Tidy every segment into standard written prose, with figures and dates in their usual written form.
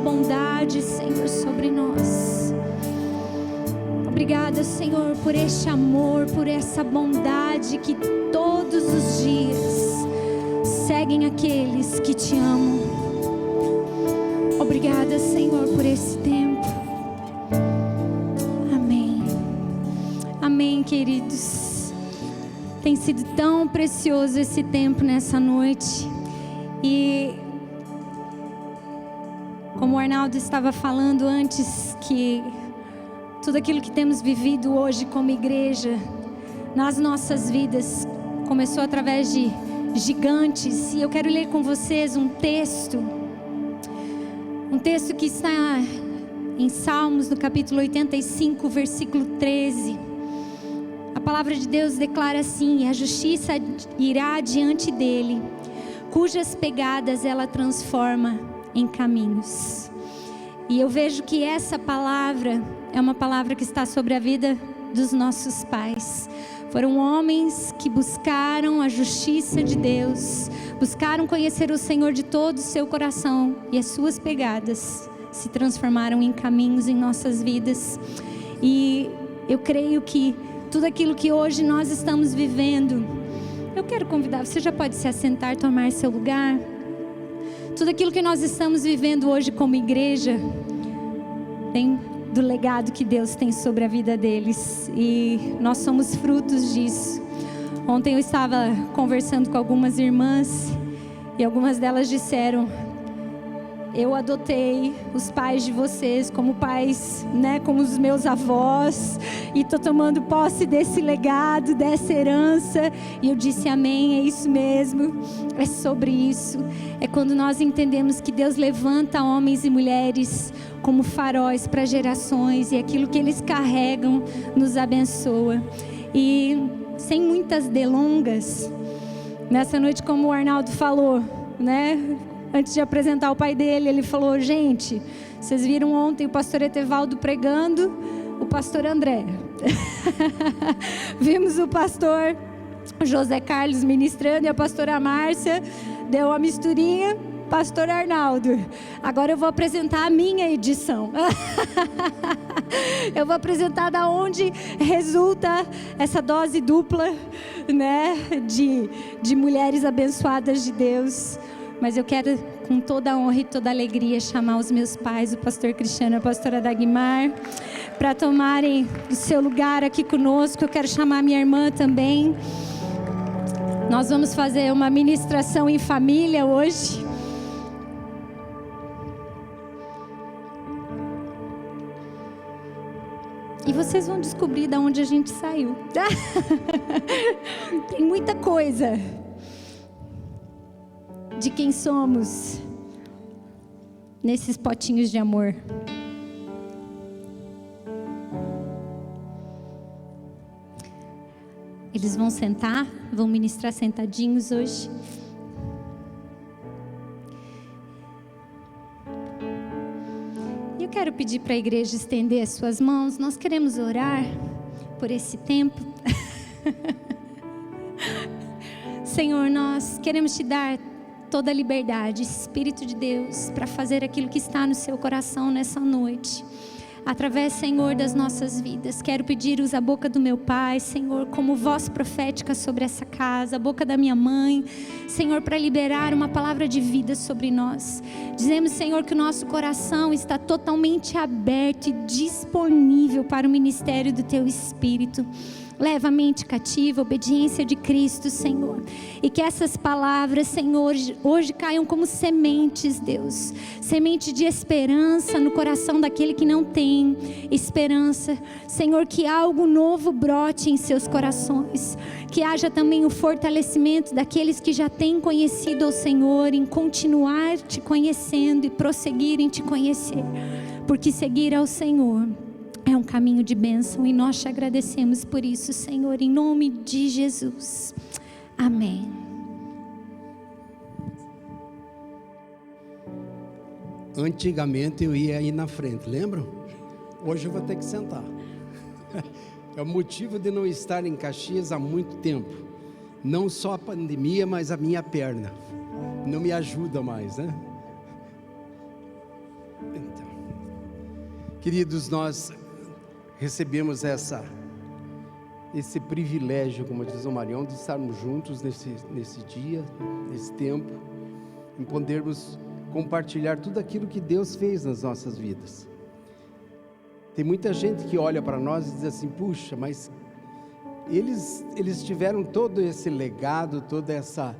bondade, Senhor, sobre nós. Obrigada, Senhor, por este amor, por essa bondade que todos os dias seguem aqueles que te amam. Obrigada, Senhor, por esse tempo. Amém. Amém, queridos. Tem sido tão precioso esse tempo nessa noite. E como o Arnaldo estava falando antes, que tudo aquilo que temos vivido hoje como igreja, nas nossas vidas, começou através de gigantes. E eu quero ler com vocês um texto que está em Salmos, no capítulo 85, versículo 13. A palavra de Deus declara assim: a justiça irá diante dele, cujas pegadas ela transforma em caminhos. E eu vejo que essa palavra é uma palavra que está sobre a vida dos nossos pais. Foram homens que buscaram a justiça de Deus, buscaram conhecer o Senhor de todo o seu coração, e as suas pegadas se transformaram em caminhos em nossas vidas. E eu creio que tudo aquilo que hoje nós estamos vivendo, eu quero convidar, você já pode se assentar, tomar seu lugar. Tudo aquilo que nós estamos vivendo hoje como igreja, tem do legado que Deus tem sobre a vida deles, e nós somos frutos disso. Ontem eu estava conversando com algumas irmãs, e algumas delas disseram: eu adotei os pais de vocês como pais, né, como os meus avós, e estou tomando posse desse legado, dessa herança. E eu disse: amém, é isso mesmo, é sobre isso. É quando nós entendemos que Deus levanta homens e mulheres como faróis para gerações, e aquilo que eles carregam nos abençoa. E sem muitas delongas, nessa noite, como o Arnaldo falou, né, antes de apresentar o pai dele, ele falou: gente, vocês viram ontem o pastor Etevaldo pregando, o pastor André. Vimos o pastor José Carlos ministrando, e a pastora Márcia deu uma misturinha, pastor Arnaldo. Agora eu vou apresentar a minha edição. Eu vou apresentar da onde resulta essa dose dupla, né, de mulheres abençoadas de Deus. Mas eu quero, com toda a honra e toda a alegria, chamar os meus pais, o pastor Cristiano e a pastora Dagmar, para tomarem o seu lugar aqui conosco. Eu quero chamar minha irmã também. Nós vamos fazer uma ministração em família hoje. E vocês vão descobrir de onde a gente saiu. Tem muita coisa de quem somos nesses potinhos de amor. Eles vão sentar, vão ministrar sentadinhos hoje. E eu quero pedir para a igreja estender as suas mãos. Nós queremos orar por esse tempo. Senhor, nós queremos te dar toda a liberdade, Espírito de Deus, para fazer aquilo que está no seu coração nessa noite. Através, Senhor, das nossas vidas. Quero pedir, usa a boca do meu pai, Senhor, como voz profética sobre essa casa, a boca da minha mãe, Senhor, para liberar uma palavra de vida sobre nós. Dizemos, Senhor, que o nosso coração está totalmente aberto e disponível para o ministério do Teu Espírito. Leva a mente cativa, a obediência de Cristo, Senhor. E que essas palavras, Senhor, hoje caiam como sementes, Deus. Semente de esperança no coração daquele que não tem esperança. Senhor, que algo novo brote em seus corações. Que haja também o fortalecimento daqueles que já têm conhecido o Senhor, em continuar te conhecendo e prosseguir em te conhecer. Porque seguir ao Senhor é um caminho de bênção, e nós te agradecemos por isso, Senhor, em nome de Jesus. Amém. Antigamente eu ia aí na frente, lembram? Hoje eu vou ter que sentar. É o motivo de não estar em Caxias há muito tempo. Não só a pandemia, mas a minha perna não me ajuda mais, né? Então, queridos, nós recebemos esse privilégio, como diz o Marião, de estarmos juntos nesse dia, nesse tempo, em podermos compartilhar tudo aquilo que Deus fez nas nossas vidas. Tem muita gente que olha para nós e diz assim: puxa, mas eles tiveram todo esse legado, toda essa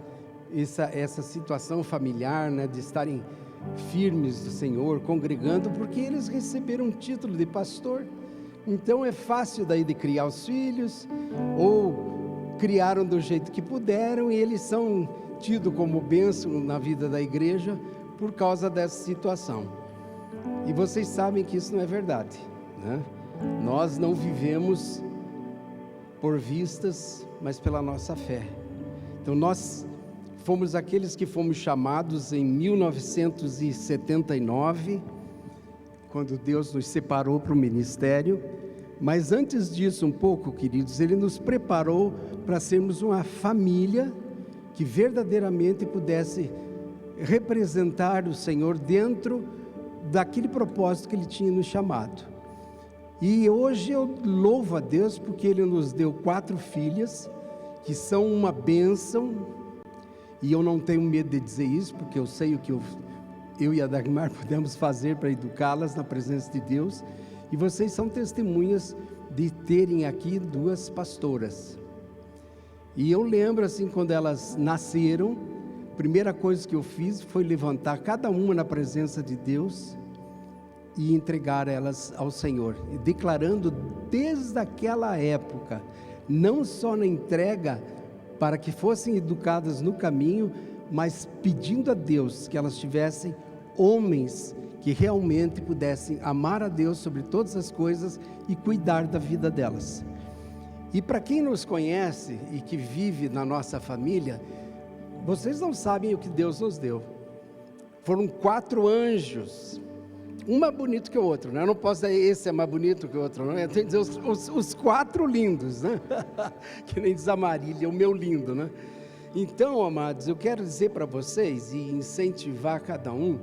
situação familiar, né, de estarem firmes do Senhor, congregando, porque eles receberam um título de pastor. Então é fácil daí de criar os filhos, ou criaram do jeito que puderam, e eles são tidos como bênção na vida da igreja por causa dessa situação. E vocês sabem que isso não é verdade, né? Nós não vivemos por vistas, mas pela nossa fé. Então nós fomos aqueles que fomos chamados em 1979, quando Deus nos separou para o ministério. Mas antes disso um pouco, queridos, Ele nos preparou para sermos uma família que verdadeiramente pudesse representar o Senhor dentro daquele propósito que Ele tinha nos chamado. E hoje eu louvo a Deus porque Ele nos deu 4 filhas, que são uma bênção, e eu não tenho medo de dizer isso, porque eu sei o que eu e a Dagmar podemos fazer para educá-las na presença de Deus, e vocês são testemunhas de terem aqui 2 pastoras. E eu lembro assim, quando elas nasceram, a primeira coisa que eu fiz foi levantar cada uma na presença de Deus e entregar elas ao Senhor, e declarando desde aquela época, não só na entrega para que fossem educadas no caminho, mas pedindo a Deus que elas tivessem homens que realmente pudessem amar a Deus sobre todas as coisas e cuidar da vida delas. E para quem nos conhece e que vive na nossa família, vocês não sabem o que Deus nos deu. Foram 4 anjos, um mais bonito que o outro, né? Eu não posso dizer esse é mais bonito que o outro, não. Eu tenho que dizer os 4 lindos, né? Que nem diz a Marília, o meu lindo, né? Então, amados, eu quero dizer para vocês e incentivar cada um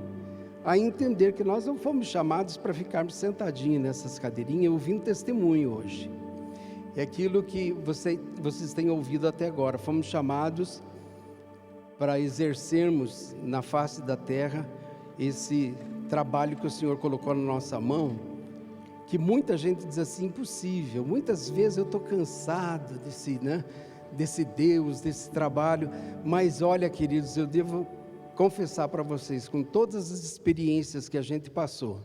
a entender que nós não fomos chamados para ficarmos sentadinhos nessas cadeirinhas ouvindo testemunho hoje. É aquilo que vocês têm ouvido até agora. Fomos chamados para exercermos na face da terra esse trabalho que o Senhor colocou na nossa mão, que muita gente diz assim, impossível. Muitas vezes eu estou cansado desse Deus, desse trabalho, mas olha, queridos, eu devo confessar para vocês, com todas as experiências que a gente passou,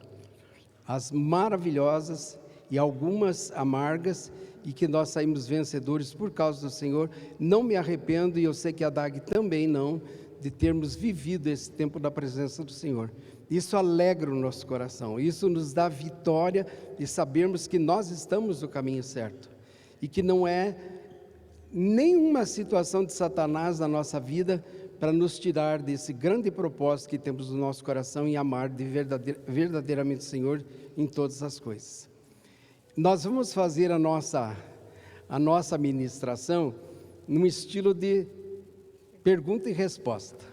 as maravilhosas e algumas amargas, e que nós saímos vencedores por causa do Senhor, não me arrependo, e eu sei que a Dag também não, de termos vivido esse tempo da presença do Senhor. Isso alegra o nosso coração, isso nos dá vitória de sabermos que nós estamos no caminho certo, e que não é nenhuma situação de Satanás na nossa vida para nos tirar desse grande propósito que temos no nosso coração em amar verdadeiramente o Senhor em todas as coisas. Nós vamos fazer a nossa ministração num estilo de pergunta e resposta.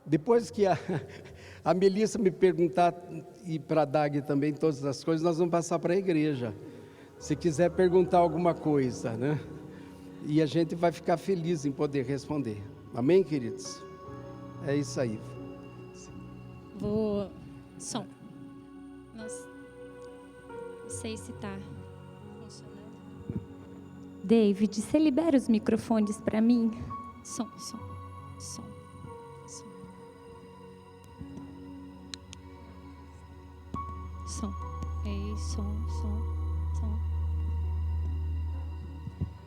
Depois que a Melissa me perguntar, e para a Dag também todas as coisas, nós vamos passar para a igreja. Se quiser perguntar alguma coisa, né? E a gente vai ficar feliz em poder responder. Amém, queridos? É isso aí. Som. Nossa. Não sei se está funcionando. David, você libera os microfones para mim? Som. Ei, som.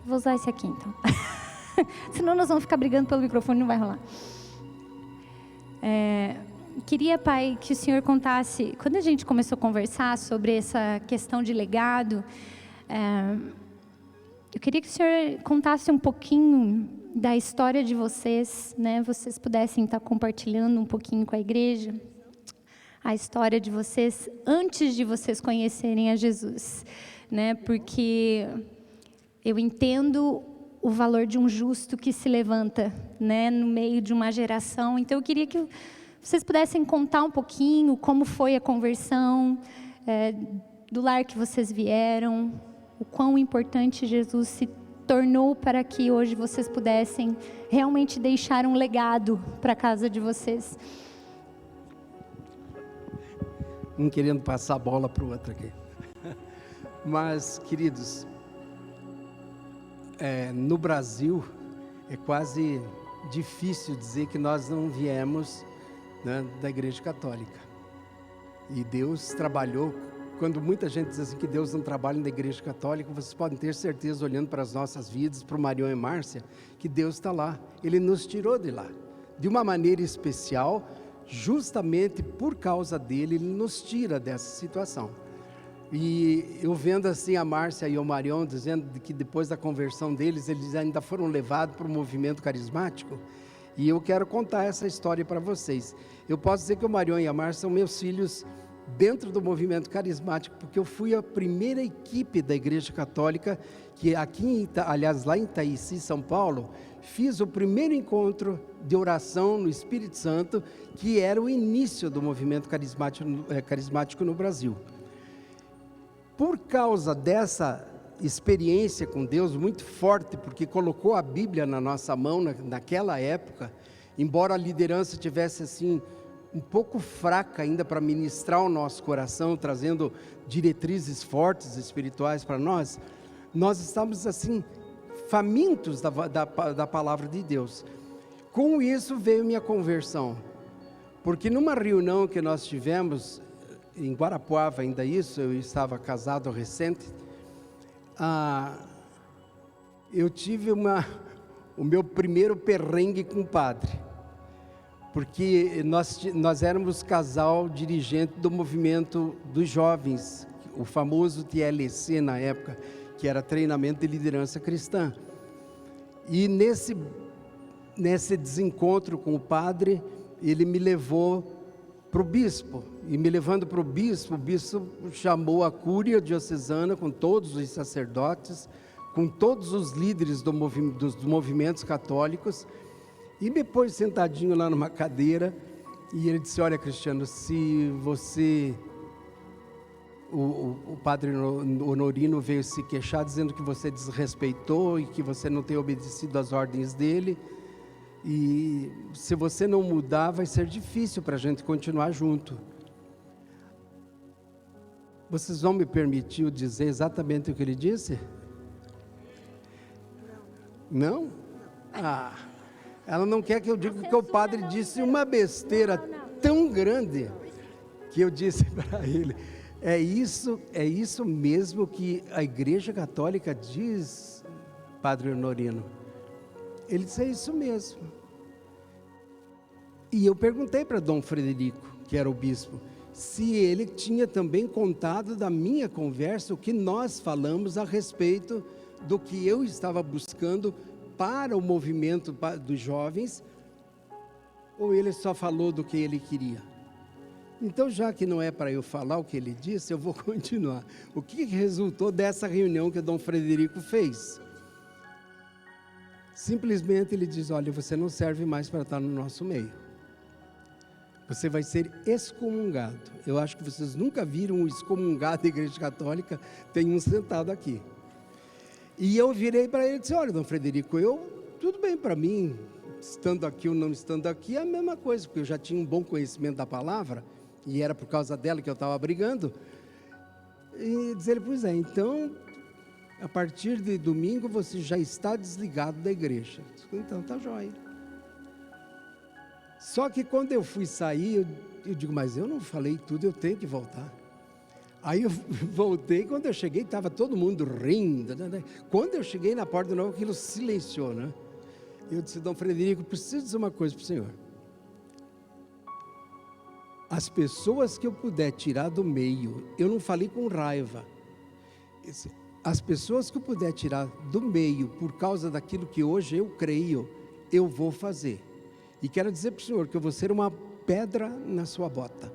Vou usar esse aqui, então. Senão nós vamos ficar brigando pelo microfone, não vai rolar. Queria, Pai, que o Senhor contasse, quando a gente começou a conversar sobre essa questão de legado, eu queria que o Senhor contasse um pouquinho da história de vocês, né? Vocês pudessem estar compartilhando um pouquinho com a igreja, a história de vocês antes de vocês conhecerem a Jesus, né? Porque eu entendo o valor de um justo que se levanta, né, no meio de uma geração. Então eu queria que vocês pudessem contar um pouquinho como foi a conversão, do lar que vocês vieram, o quão importante Jesus se tornou para que hoje vocês pudessem realmente deixar um legado para a casa de vocês. Um querendo passar a bola para o outro aqui. Mas, queridos, no Brasil é quase difícil dizer que nós não viemos, né, da Igreja Católica. E Deus trabalhou. Quando muita gente diz assim que Deus não trabalha na Igreja Católica, vocês podem ter certeza, olhando para as nossas vidas, para o Marion e Márcia, que Deus está lá. Ele nos tirou de lá, de uma maneira especial, justamente por causa dele, ele nos tira dessa situação. E eu vendo assim a Márcia e o Marion dizendo que depois da conversão deles, eles ainda foram levados para o movimento carismático. E eu quero contar essa história para vocês. Eu posso dizer que o Marion e a Márcia são meus filhos dentro do movimento carismático, porque eu fui a primeira equipe da Igreja Católica, que aqui, aliás, lá em Itaici, São Paulo, fiz o primeiro encontro de oração no Espírito Santo, que era o início do movimento carismático no Brasil. Por causa dessa experiência com Deus muito forte, porque colocou a Bíblia na nossa mão naquela época, embora a liderança tivesse assim um pouco fraca ainda para ministrar o nosso coração, trazendo diretrizes fortes espirituais para nós estávamos assim famintos da palavra de Deus. Com isso veio minha conversão, porque numa reunião que nós tivemos em Guarapuava, ainda isso, eu estava casado recente, eu tive o meu primeiro perrengue com o padre, porque nós éramos casal dirigente do movimento dos jovens, o famoso TLC na época, que era treinamento de liderança cristã. E nesse desencontro com o padre, ele me levou para o bispo, e me levando para o bispo chamou a cúria diocesana com todos os sacerdotes, com todos os líderes dos movimentos católicos, e me pôs sentadinho lá numa cadeira, e ele disse: olha, Cristiano, se você... O padre Honorino veio se queixar, dizendo que você desrespeitou e que você não tem obedecido às ordens dele, e se você não mudar, vai ser difícil para a gente continuar junto. Vocês vão me permitir dizer exatamente o que ele disse? Não? Ela não quer que eu diga que o padre disse uma besteira tão grande, que eu disse para ele: é isso mesmo que a Igreja Católica diz, padre Honorino? Ele disse: é isso mesmo. E eu perguntei para Dom Frederico, que era o bispo, se ele tinha também contado da minha conversa, o que nós falamos a respeito do que eu estava buscando para o movimento dos jovens, ou ele só falou do que ele queria. Então, já que não é para eu falar o que ele disse, eu vou continuar. O que resultou dessa reunião que o Dom Frederico fez? Simplesmente ele diz: olha, você não serve mais para estar no nosso meio. Você vai ser excomungado. Eu acho que vocês nunca viram um excomungado da Igreja Católica, tem um sentado aqui. E eu virei para ele e disse: olha, Dom Frederico, tudo bem para mim, estando aqui ou não estando aqui, é a mesma coisa, porque eu já tinha um bom conhecimento da palavra, e era por causa dela que eu estava brigando. E diz ele: pois é, então, a partir de domingo você já está desligado da igreja. Eu disse: então tá jóia. Só que quando eu fui sair, eu digo: mas eu não falei tudo, eu tenho que voltar. Aí eu voltei, quando eu cheguei estava todo mundo rindo, né? Quando eu cheguei na porta de novo, aquilo silenciou, né? Eu disse: Dom Frederico, preciso dizer uma coisa para o senhor. As pessoas que eu puder tirar do meio, eu não falei com raiva, as pessoas que eu puder tirar do meio por causa daquilo que hoje eu creio, eu vou fazer. E quero dizer para o senhor que eu vou ser uma pedra na sua bota.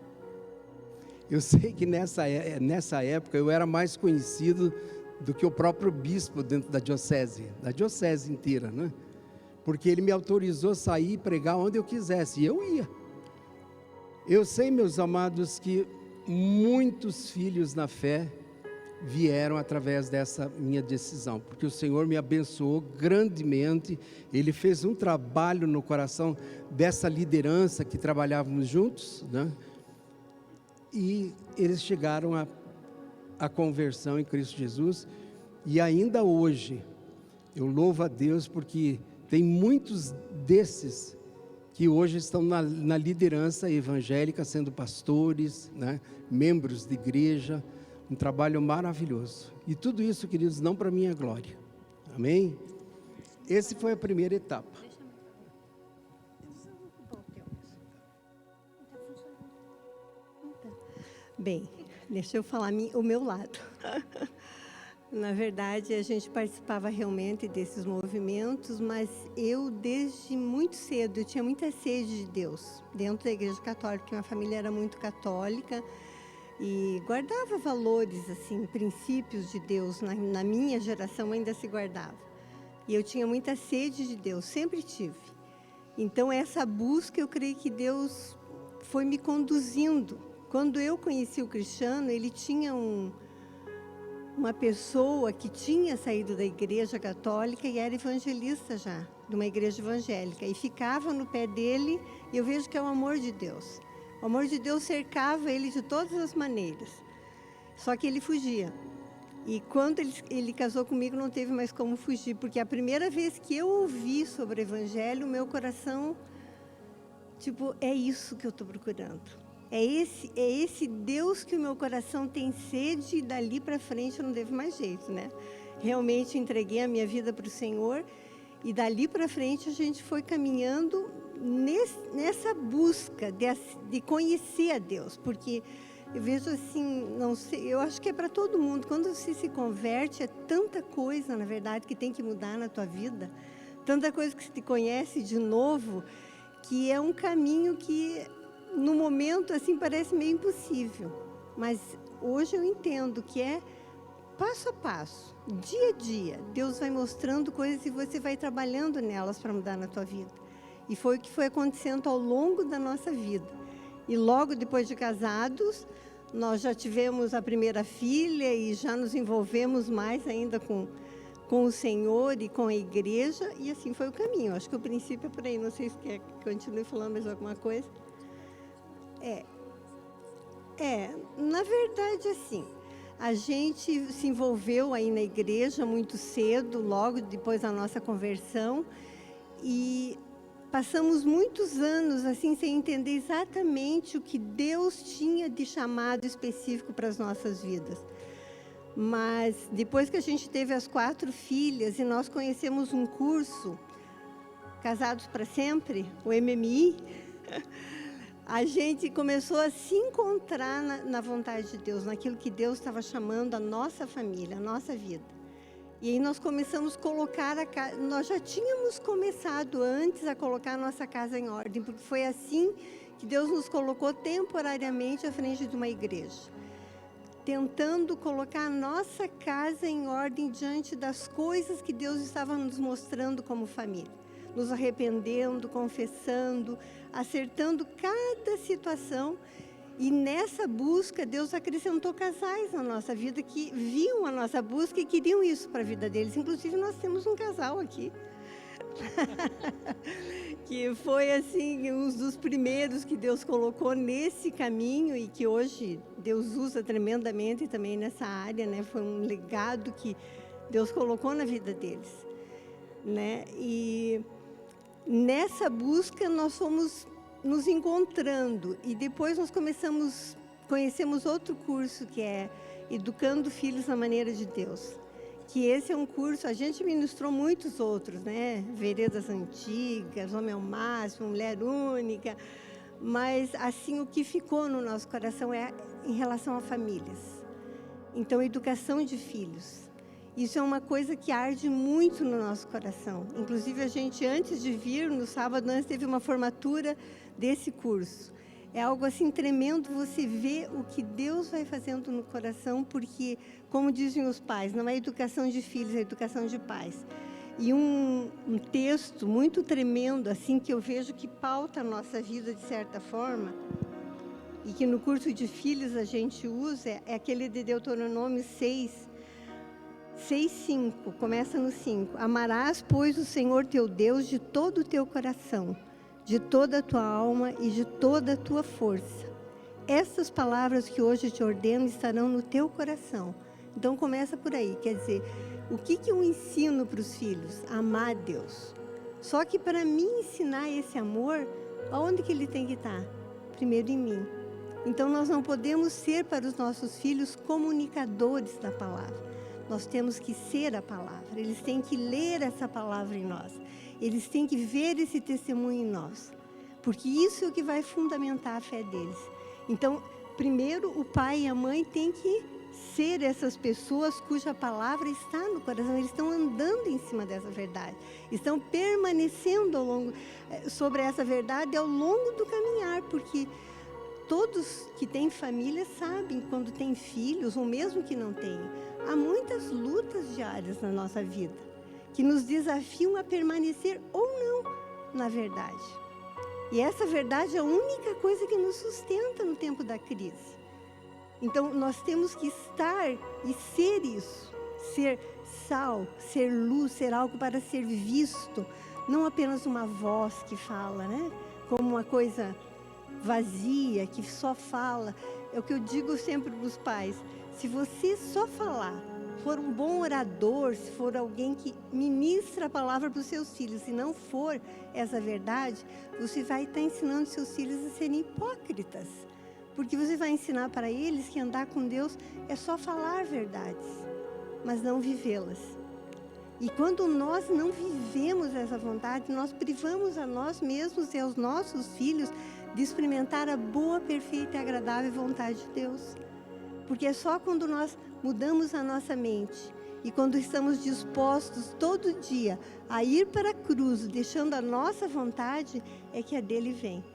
Eu sei que nessa época eu era mais conhecido do que o próprio bispo dentro da diocese inteira, né? Porque ele me autorizou a sair e pregar onde eu quisesse, e eu ia. Eu sei, meus amados, que muitos filhos na fé vieram através dessa minha decisão, porque o Senhor me abençoou grandemente. Ele fez um trabalho no coração dessa liderança que trabalhávamos juntos, né? E eles chegaram à conversão em Cristo Jesus, e ainda hoje eu louvo a Deus porque tem muitos desses que hoje estão na liderança evangélica, sendo pastores, né? Membros de igreja. Um trabalho maravilhoso. E tudo isso, queridos, não para minha glória. Amém? Essa foi a primeira etapa. Bem, deixa eu falar o meu lado. Na verdade, a gente participava realmente desses movimentos, mas eu, desde muito cedo, eu tinha muita sede de Deus, dentro da igreja católica, porque minha família era muito católica, e guardava valores, assim, princípios de Deus. Na minha geração ainda se guardava. E eu tinha muita sede de Deus, sempre tive. Então, essa busca, eu creio que Deus foi me conduzindo. Quando eu conheci o Cristiano, ele tinha uma pessoa que tinha saído da igreja católica e era evangelista já, de uma igreja evangélica. E ficava no pé dele, e eu vejo que é o amor de Deus. O amor de Deus cercava ele de todas as maneiras. Só que ele fugia. E quando ele casou comigo, não teve mais como fugir, porque a primeira vez que eu ouvi sobre o Evangelho, o meu coração, é isso que eu estou procurando. É esse Deus que o meu coração tem sede, e dali para frente não teve mais jeito, né? Realmente entreguei a minha vida para o Senhor, e dali para frente a gente foi caminhando nessa busca de conhecer a Deus, porque eu vejo assim, não sei, eu acho que é para todo mundo. Quando você se converte, é tanta coisa, na verdade, que tem que mudar na tua vida, tanta coisa que você te conhece de novo, que é um caminho que, no momento, assim, parece meio impossível. Mas hoje eu entendo que é passo a passo, dia a dia. Deus vai mostrando coisas e você vai trabalhando nelas para mudar na tua vida. E foi o que foi acontecendo ao longo da nossa vida. E logo depois de casados, nós já tivemos a primeira filha e já nos envolvemos mais ainda com o Senhor e com a igreja. E assim foi o caminho. Acho que o princípio é por aí. Não sei se quer que continue falando mais alguma coisa. Na verdade, assim, a gente se envolveu aí na igreja muito cedo, logo depois da nossa conversão. E passamos muitos anos assim sem entender exatamente o que Deus tinha de chamado específico para as nossas vidas. Mas depois que a gente teve as 4 filhas e nós conhecemos um curso, Casados para Sempre, o MMI, a gente começou a se encontrar na vontade de Deus, naquilo que Deus estava chamando a nossa família, a nossa vida. E aí nós começamos a colocar nós já tínhamos começado antes a colocar a nossa casa em ordem, porque foi assim que Deus nos colocou temporariamente à frente de uma igreja, tentando colocar a nossa casa em ordem diante das coisas que Deus estava nos mostrando como família, nos arrependendo, confessando, acertando cada situação. E nessa busca, Deus acrescentou casais na nossa vida que viam a nossa busca e queriam isso para a vida deles. Inclusive, nós temos um casal aqui, que foi assim, um dos primeiros que Deus colocou nesse caminho e que hoje Deus usa tremendamente também nessa área, né? Foi um legado que Deus colocou na vida deles, né? E nessa busca nós fomos nos encontrando, e depois nós conhecemos outro curso que é Educando Filhos na Maneira de Deus, que esse é um curso, a gente ministrou muitos outros, né? Veredas Antigas, Homem ao Máximo, Mulher Única, mas assim o que ficou no nosso coração é em relação a famílias. Então, educação de filhos. Isso é uma coisa que arde muito no nosso coração. Inclusive, a gente, antes de vir, no sábado, antes teve uma formatura desse curso. É algo assim tremendo você ver o que Deus vai fazendo no coração, porque, como dizem os pais, não é educação de filhos, é educação de pais. E um texto muito tremendo, assim, que eu vejo que pauta a nossa vida de certa forma, e que no curso de filhos a gente usa, é aquele de Deuteronômio 6:5, começa no 5. Amarás, pois, o Senhor teu Deus de todo o teu coração, de toda a tua alma e de toda a tua força. Essas palavras que hoje te ordeno estarão no teu coração. Então começa por aí, quer dizer, o que eu ensino para os filhos? Amar Deus. Só que para mim ensinar esse amor, aonde que ele tem que estar? Primeiro em mim. Então nós não podemos ser para os nossos filhos comunicadores da palavra. Nós temos que ser a palavra. Eles têm que ler essa palavra em nós. Eles têm que ver esse testemunho em nós. Porque isso é o que vai fundamentar a fé deles. Então, primeiro, o pai e a mãe têm que ser essas pessoas cuja palavra está no coração. Eles estão andando em cima dessa verdade. Estão permanecendo sobre essa verdade ao longo do caminhar. Porque todos que têm família sabem, quando têm filhos, ou mesmo que não tenham, há muitas lutas diárias na nossa vida, que nos desafiam a permanecer ou não na verdade. E essa verdade é a única coisa que nos sustenta no tempo da crise. Então, nós temos que estar e ser isso. Ser sal, ser luz, ser algo para ser visto. Não apenas uma voz que fala, né? Como uma coisa vazia, que só fala. É o que eu digo sempre para os pais. Se você só falar, for um bom orador, se for alguém que ministra a palavra para os seus filhos, se não for essa verdade, você vai estar ensinando seus filhos a serem hipócritas. Porque você vai ensinar para eles que andar com Deus é só falar verdades, mas não vivê-las. E quando nós não vivemos essa vontade, nós privamos a nós mesmos e aos nossos filhos de experimentar a boa, perfeita e agradável vontade de Deus. Porque é só quando nós mudamos a nossa mente e quando estamos dispostos todo dia a ir para a cruz, deixando a nossa vontade, é que a dele vem.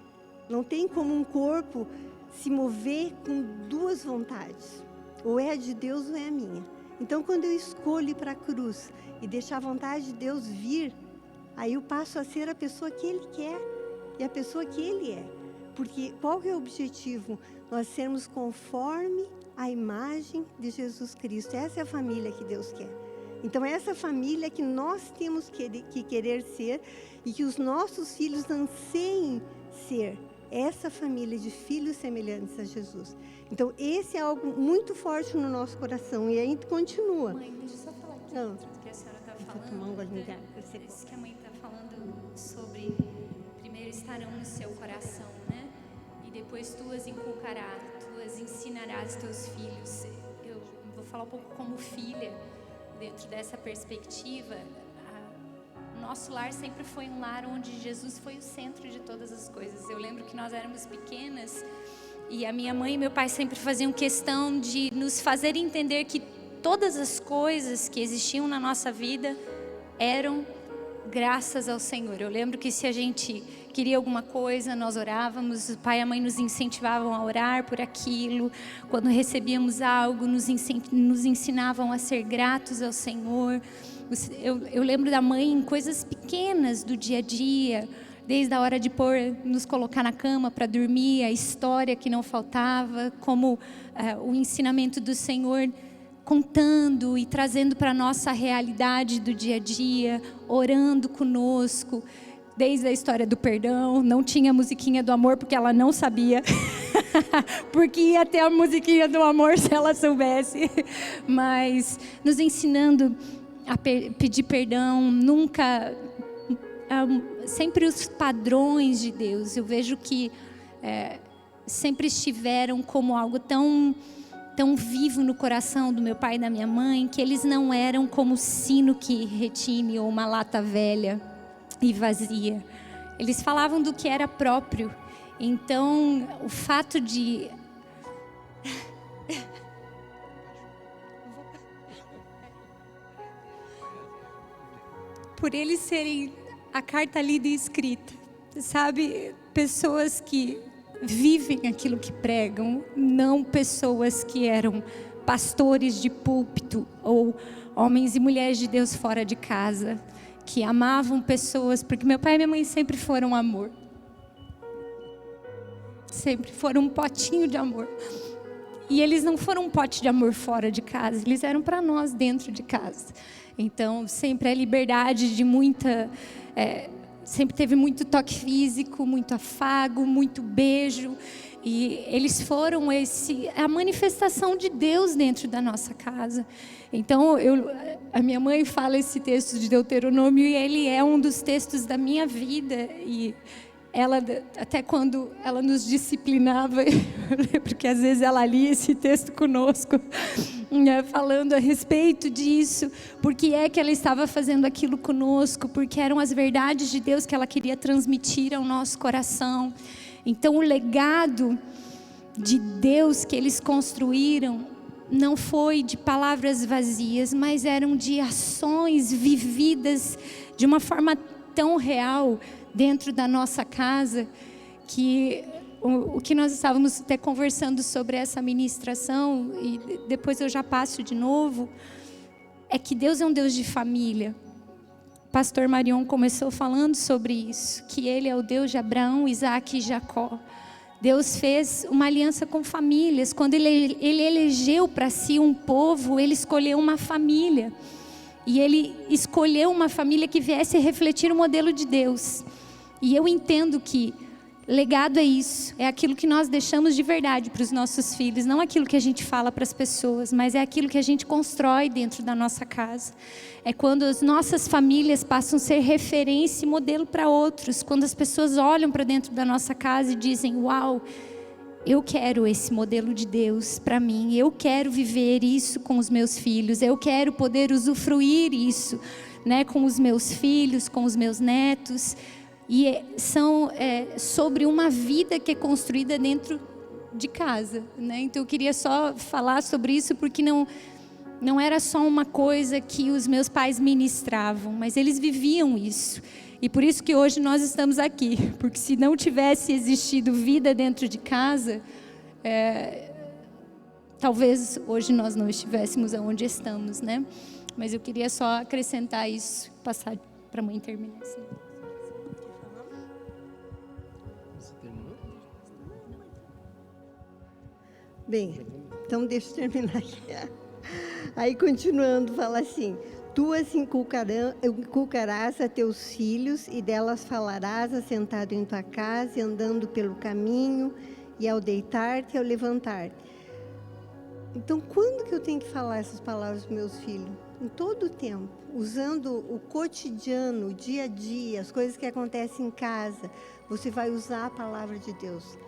Não tem como um corpo se mover com duas vontades. Ou é a de Deus ou é a minha. Então, quando eu escolho ir para a cruz e deixar a vontade de Deus vir, aí eu passo a ser a pessoa que Ele quer e a pessoa que Ele é. Porque qual que é o objetivo? Nós sermos conforme a imagem de Jesus Cristo. Essa é a família que Deus quer. Então, é essa família que nós temos que querer ser e que os nossos filhos anseiem ser. Essa família de filhos semelhantes a Jesus. Então, esse é algo muito forte no nosso coração. E aí continua. Mãe, deixa eu só falar aqui Não. dentro do que a senhora está falando. tomar um golinho de água, Isso que a mãe está falando sobre primeiro estarão no seu coração, né? E depois tu as inculcarás, tu as ensinarás teus filhos. Eu vou falar um pouco como filha, dentro dessa perspectiva. Nosso lar sempre foi um lar onde Jesus foi o centro de todas as coisas. Eu lembro que nós éramos pequenas e a minha mãe e meu pai sempre faziam questão de nos fazer entender que todas as coisas que existiam na nossa vida eram graças ao Senhor. Eu lembro que se a gente queria alguma coisa, nós orávamos, o pai e a mãe nos incentivavam a orar por aquilo. Quando recebíamos algo, nos ensinavam a ser gratos ao Senhor. Eu lembro da mãe em coisas pequenas do dia a dia, desde a hora de nos colocar na cama para dormir, a história que não faltava, como o ensinamento do Senhor contando e trazendo para a nossa realidade do dia a dia, orando conosco, desde a história do perdão. Não tinha musiquinha do amor porque ela não sabia, porque ia ter a musiquinha do amor se ela soubesse, mas nos ensinando a pedir perdão, nunca, sempre os padrões de Deus, eu vejo que sempre estiveram como algo tão vivo no coração do meu pai e da minha mãe, que eles não eram como o sino que retine ou uma lata velha e vazia. Eles falavam do que era próprio. Então, o fato de por eles serem a carta lida e escrita, sabe? Pessoas que vivem aquilo que pregam, não pessoas que eram pastores de púlpito ou homens e mulheres de Deus fora de casa, que amavam pessoas, porque meu pai e minha mãe sempre foram amor. sempre foram um potinho de amor. E eles não foram um pote de amor fora de casa, eles eram para nós dentro de casa. Então, sempre a liberdade de muita... sempre teve muito toque físico, muito afago, muito beijo. E eles foram a manifestação de Deus dentro da nossa casa. Então, a minha mãe fala esse texto de Deuteronômio e ele é um dos textos da minha vida. E ela, até quando ela nos disciplinava, porque às vezes ela lia esse texto conosco, né, falando a respeito disso, porque é que ela estava fazendo aquilo conosco, porque eram as verdades de Deus que ela queria transmitir ao nosso coração. Então, o legado de Deus que eles construíram não foi de palavras vazias, mas eram de ações vividas de uma forma tão real dentro da nossa casa, que o que nós estávamos até conversando sobre essa ministração, e depois eu já passo de novo, é que Deus é um Deus de família. Pastor Marion começou falando sobre isso, que Ele é o Deus de Abraão, Isaac e Jacó. Deus fez uma aliança com famílias. Quando Ele elegeu para si um povo, Ele escolheu uma família. E Ele escolheu uma família que viesse refletir o modelo de Deus. E eu entendo que legado é isso, é aquilo que nós deixamos de verdade para os nossos filhos, não aquilo que a gente fala para as pessoas, mas é aquilo que a gente constrói dentro da nossa casa. É quando as nossas famílias passam a ser referência e modelo para outros, quando as pessoas olham para dentro da nossa casa e dizem: uau, eu quero esse modelo de Deus para mim, eu quero viver isso com os meus filhos, eu quero poder usufruir isso, né, com os meus filhos, com os meus netos. E são sobre uma vida que é construída dentro de casa, né? Então eu queria só falar sobre isso, porque não era só uma coisa que os meus pais ministravam, mas eles viviam isso. E por isso que hoje nós estamos aqui, porque se não tivesse existido vida dentro de casa, talvez hoje nós não estivéssemos onde estamos, né? Mas eu queria só acrescentar isso, passar para a mãe terminar assim. Bem, então deixa eu terminar aqui. Aí continuando, fala assim: tu as inculcarás a teus filhos, e delas falarás assentado em tua casa, e andando pelo caminho, e ao deitar-te e ao levantar-te. Então, quando que eu tenho que falar essas palavras para meus filhos? Em todo o tempo, usando o cotidiano, o dia a dia, as coisas que acontecem em casa. Você vai usar a palavra de Deus.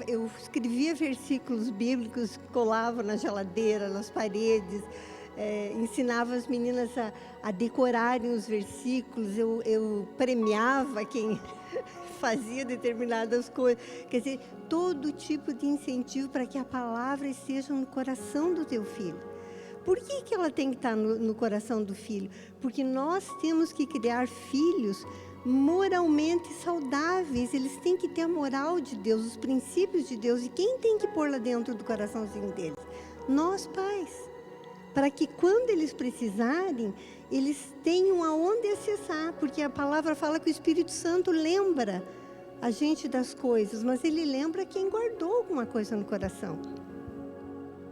Eu escrevia versículos bíblicos, colava na geladeira, nas paredes, ensinava as meninas a decorarem os versículos, eu premiava quem fazia determinadas coisas. Quer dizer, todo tipo de incentivo para que a palavra esteja no coração do teu filho. Por que ela tem que estar no coração do filho? Porque nós temos que criar filhos moralmente saudáveis. Eles têm que ter a moral de Deus, os princípios de Deus. E quem tem que pôr lá dentro do coraçãozinho deles? Nós, pais. Para que quando eles precisarem, eles tenham aonde acessar. Porque a palavra fala que o Espírito Santo lembra a gente das coisas, mas ele lembra quem guardou alguma coisa no coração.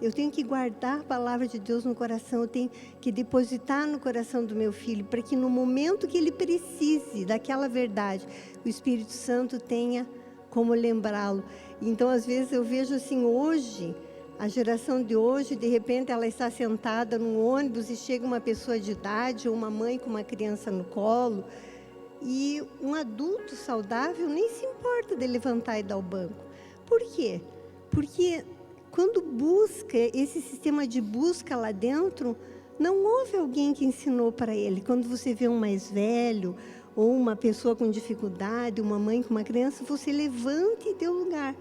Eu tenho que guardar a palavra de Deus no coração, eu tenho que depositar no coração do meu filho, para que no momento que ele precise daquela verdade, o Espírito Santo tenha como lembrá-lo. Então, às vezes, eu vejo assim, hoje, a geração de hoje, de repente, ela está sentada num ônibus e chega uma pessoa de idade, ou uma mãe com uma criança no colo, e um adulto saudável nem se importa de levantar e dar o banco. Por quê? Porque quando busca, esse sistema de busca lá dentro, não houve alguém que ensinou para ele. Quando você vê um mais velho, ou uma pessoa com dificuldade, uma mãe com uma criança, você levanta e dê o lugar.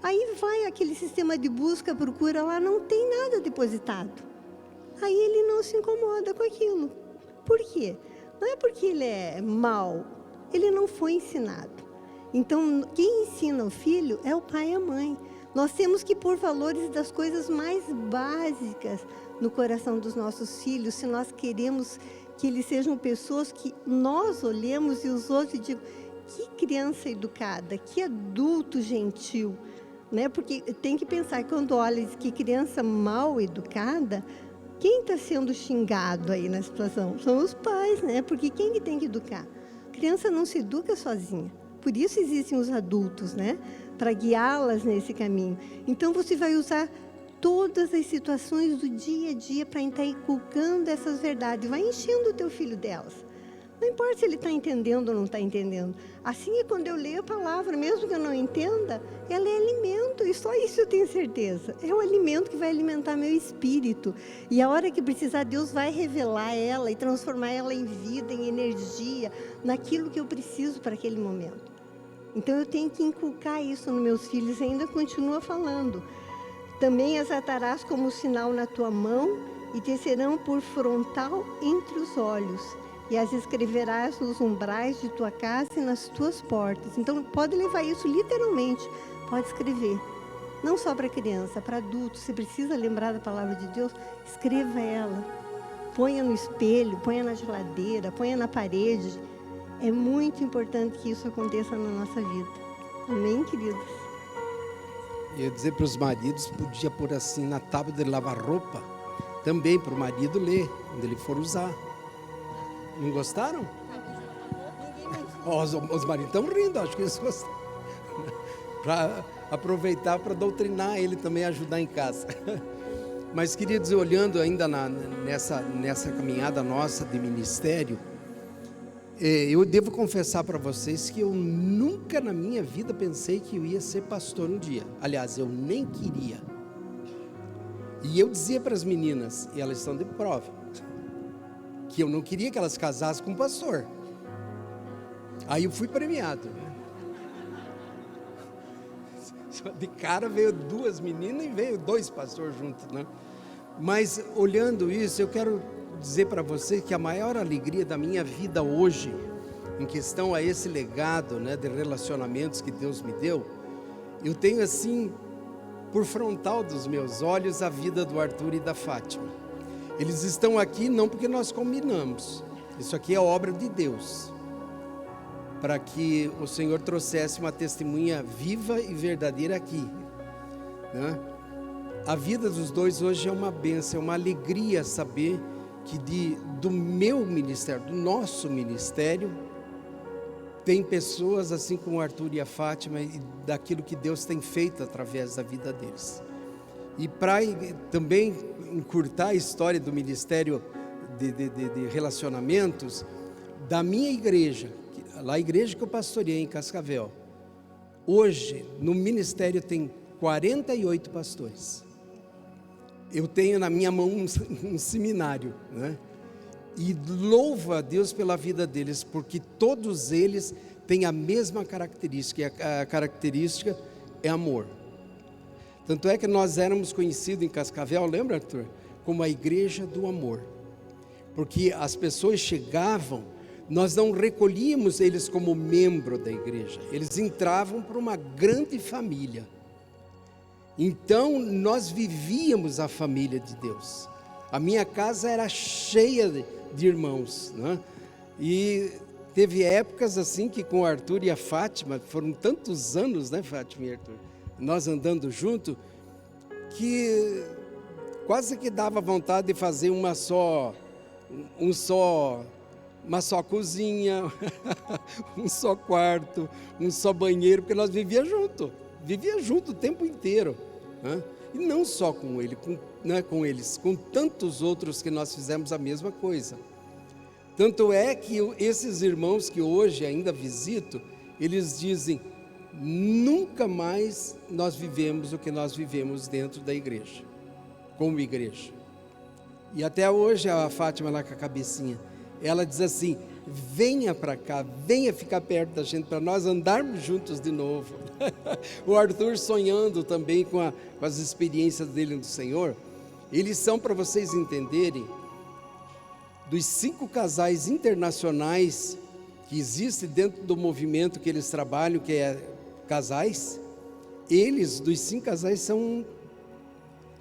Aí vai aquele sistema de busca, procura lá, não tem nada depositado. Aí ele não se incomoda com aquilo. Por quê? Não é porque ele é mau, ele não foi ensinado. Então, quem ensina o filho é o pai e a mãe. Nós temos que pôr valores das coisas mais básicas no coração dos nossos filhos, se nós queremos que eles sejam pessoas que nós olhemos e os outros e digam: que criança educada, que adulto gentil, né? Porque tem que pensar, quando olha que criança mal educada, quem está sendo xingado aí na situação? São os pais, né? Porque quem que tem que educar? A criança não se educa sozinha. Por isso existem os adultos, né? Para guiá-las nesse caminho. Então você vai usar todas as situações do dia a dia para estar inculcando essas verdades. Vai enchendo o teu filho delas. Não importa se ele está entendendo ou não está entendendo. Assim é quando eu leio a palavra, mesmo que eu não entenda, ela é alimento, e só isso eu tenho certeza. É o alimento que vai alimentar meu espírito. E a hora que precisar, Deus vai revelar ela e transformar ela em vida, em energia, naquilo que eu preciso para aquele momento. Então eu tenho que inculcar isso nos meus filhos, e ainda continua falando. Também as atarás como sinal na tua mão e te serão por frontal entre os olhos. E as escreverás nos umbrais de tua casa e nas tuas portas. Então, pode levar isso literalmente. Pode escrever. Não só para criança, para adulto. Você precisa lembrar da palavra de Deus, escreva ela. Ponha no espelho, ponha na geladeira, ponha na parede. É muito importante que isso aconteça na nossa vida. Amém, queridos? Eu ia dizer para os maridos, podia pôr assim na tábua de lavar roupa, também para o marido ler, quando ele for usar. Não gostaram? Os maridos estão rindo, acho que eles gostaram. Para aproveitar para doutrinar ele também, ajudar em casa. Mas, queridos, olhando ainda nessa caminhada nossa de ministério, eu devo confessar para vocês que eu nunca na minha vida pensei que eu ia ser pastor um dia. Aliás, eu nem queria. E eu dizia para as meninas, e elas estão de prova, que eu não queria que elas casassem com um pastor. Aí eu fui premiado. De cara veio 2 meninas e veio 2 pastores juntos, né? Mas olhando isso, eu quero dizer para você que a maior alegria da minha vida hoje, em questão a esse legado, né, de relacionamentos que Deus me deu, eu tenho assim, por frontal dos meus olhos, a vida do Arthur e da Fátima. Eles estão aqui não porque nós combinamos, isso aqui é obra de Deus, para que o Senhor trouxesse uma testemunha viva e verdadeira aqui, né? A vida dos dois hoje é uma bênção, é uma alegria saber que do meu ministério, do nosso ministério, tem pessoas assim como o Arthur e a Fátima, e daquilo que Deus tem feito através da vida deles. E para também encurtar a história do ministério de relacionamentos, da minha igreja, lá a igreja que eu pastoreei em Cascavel, hoje no ministério tem 48 pastores. Eu tenho na minha mão um seminário, né? E louvo a Deus pela vida deles, porque todos eles têm a mesma característica, e a característica é amor. Tanto é que nós éramos conhecidos em Cascavel, lembra, Arthur? Como a igreja do amor. Porque as pessoas chegavam, nós não recolhíamos eles como membro da igreja, eles entravam para uma grande família. Então, nós vivíamos a família de Deus. A minha casa era cheia de irmãos, né? E teve épocas assim que com o Arthur e a Fátima, foram tantos anos, né, Fátima e Arthur, nós andando junto, que quase que dava vontade de fazer uma só cozinha, um só quarto, um só banheiro, porque nós vivíamos junto o tempo inteiro, né? E não só com ele, com eles, com tantos outros que nós fizemos a mesma coisa. Tanto é que esses irmãos que hoje ainda visito, eles dizem, nunca mais nós vivemos o que nós vivemos dentro da igreja, como igreja. E até hoje a Fátima lá com a cabecinha, ela diz assim, venha para cá, venha ficar perto da gente, para nós andarmos juntos de novo. O Arthur sonhando também com as experiências dele no Senhor. Eles são, para vocês entenderem, dos 5 casais internacionais que existem dentro do movimento que eles trabalham, que é casais, eles, dos 5 casais, são...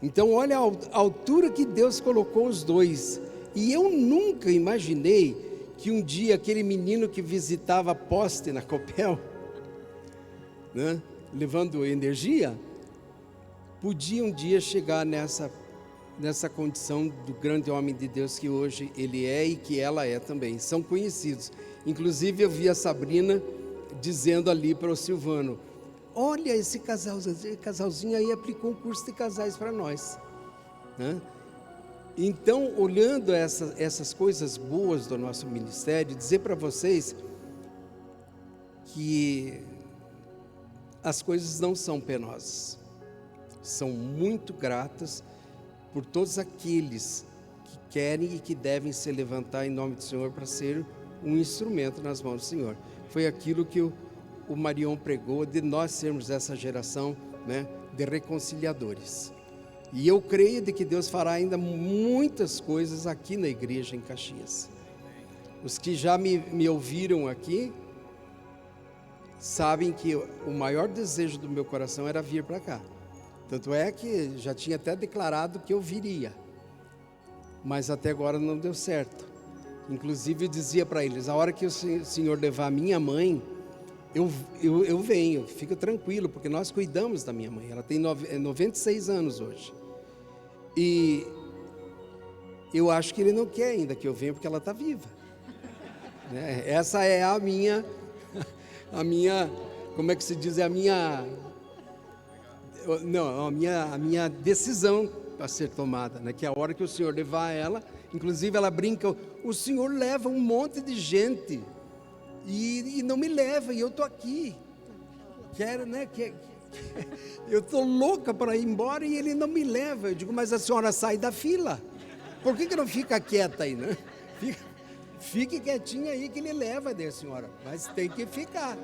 Então olha a altura que Deus colocou os dois. E eu nunca imaginei que um dia aquele menino que visitava a poste na Copel, né, levando energia, podia um dia chegar nessa condição do grande homem de Deus que hoje ele é e que ela é também. São conhecidos. Inclusive eu vi a Sabrina dizendo ali para o Silvano: olha, esse casalzinho aí aplicou um curso de casais para nós, né? Então, olhando essas coisas boas do nosso ministério, dizer para vocês que as coisas não são penosas, são muito gratas por todos aqueles que querem e que devem se levantar em nome do Senhor para ser um instrumento nas mãos do Senhor. Foi aquilo que o Marion pregou, de nós sermos essa geração, né, de reconciliadores. E eu creio de que Deus fará ainda muitas coisas aqui na igreja em Caxias. Os que já me ouviram aqui sabem que o maior desejo do meu coração era vir para cá. Tanto é que já tinha até declarado que eu viria, mas até agora não deu certo. Inclusive eu dizia para eles: a hora que o Senhor levar a minha mãe, eu venho, fica tranquilo, porque nós cuidamos da minha mãe. Ela tem 96 anos hoje. E eu acho que ele não quer ainda que eu venha, porque ela está viva, né? Essa é a minha, como é que se diz? É a minha decisão a ser tomada, né? Que a hora que o Senhor levar ela, inclusive ela brinca: o Senhor leva um monte de gente e não me leva, e eu estou aqui, quero, né? Eu estou louca para ir embora e ele não me leva. Eu digo: mas a senhora sai da fila, por que não fica quieta aí, né? Fique quietinha aí que ele leva, né, senhora? Mas tem que ficar.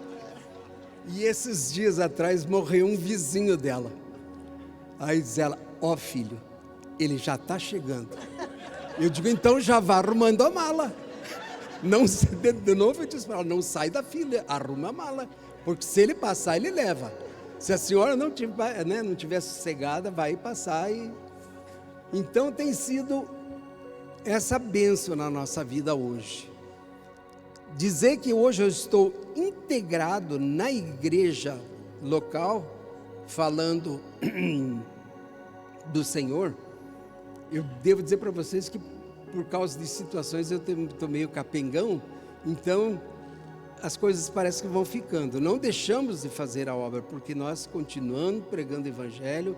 E esses dias atrás morreu um vizinho dela. Aí diz ela: ó, filho, ele já está chegando. Eu digo: então já vá arrumando a mala. Não, de novo eu disse para ela: não sai da fila, arruma a mala, porque se ele passar, ele leva. Se a senhora não tiver sossegada, vai passar. Então tem sido essa bênção na nossa vida hoje. Dizer que hoje eu estou integrado na igreja local, falando do Senhor, eu devo dizer para vocês que por causa de situações eu estou meio capengão, então as coisas parecem que vão ficando. Não deixamos de fazer a obra, porque nós continuamos pregando o evangelho,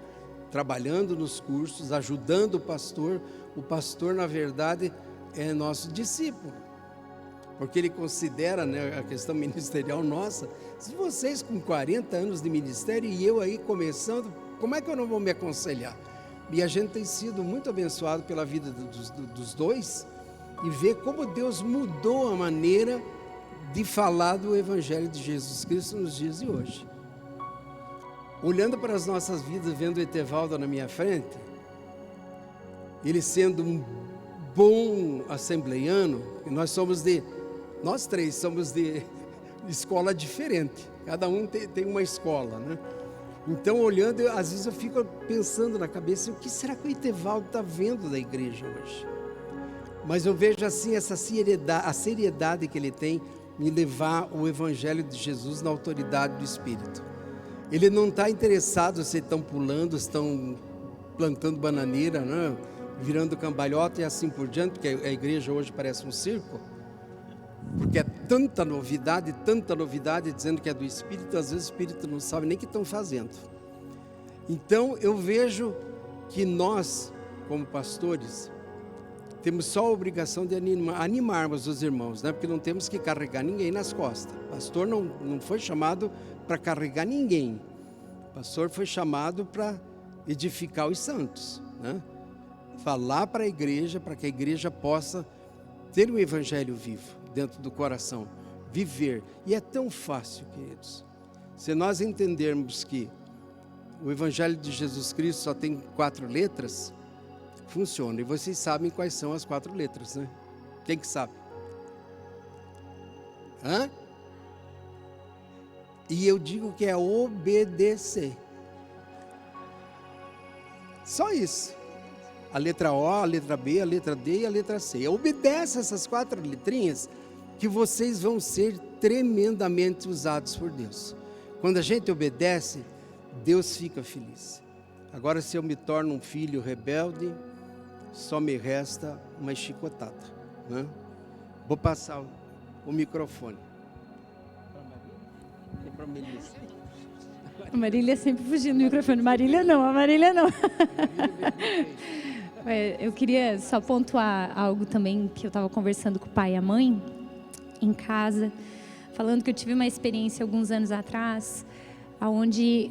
trabalhando nos cursos, ajudando o pastor. O pastor, na verdade, é nosso discípulo, porque ele considera, né, a questão ministerial nossa. Se vocês com 40 anos de ministério e eu aí começando, como é que eu não vou me aconselhar? E a gente tem sido muito abençoado pela vida dos dois, e ver como Deus mudou a maneira de falar do Evangelho de Jesus Cristo nos dias de hoje. Olhando para as nossas vidas, vendo o Etevaldo na minha frente, ele sendo um bom assembleiano, e nós três somos de escola diferente, cada um tem uma escola, né? Então, olhando, às vezes eu fico pensando na cabeça: o que será que o Etevaldo está vendo da igreja hoje? Mas eu vejo assim a seriedade que ele tem em levar o Evangelho de Jesus na autoridade do Espírito. Ele não está interessado se estão pulando, se estão plantando bananeira, né? Virando cambalhota e assim por diante, porque a igreja hoje parece um circo, porque é tanta novidade, dizendo que é do Espírito. Às vezes o Espírito não sabe nem o que estão fazendo. Então eu vejo que nós, como pastores, temos só a obrigação de animarmos os irmãos, né? Porque não temos que carregar ninguém nas costas. O pastor não foi chamado para carregar ninguém. O pastor foi chamado para edificar os santos, né? Falar para a igreja, para que a igreja possa ter um evangelho vivo dentro do coração, viver. E é tão fácil, queridos. Se nós entendermos que o evangelho de Jesus Cristo só tem 4 letras, funciona. E vocês sabem quais são as 4 letras, né? Quem que sabe? E eu digo que é obedecer. Só isso. A letra O, a letra B, a letra D e a letra C. Obedece essas 4 letrinhas, que vocês vão ser tremendamente usados por Deus. Quando a gente obedece, Deus fica feliz. Agora, se eu me torno um filho rebelde, só me resta uma chicotada, né? Vou passar o microfone para a Melissa. A Marília sempre fugindo do microfone. Marília não. Eu queria só pontuar algo também que eu estava conversando com o pai e a mãe em casa, falando que eu tive uma experiência alguns anos atrás, onde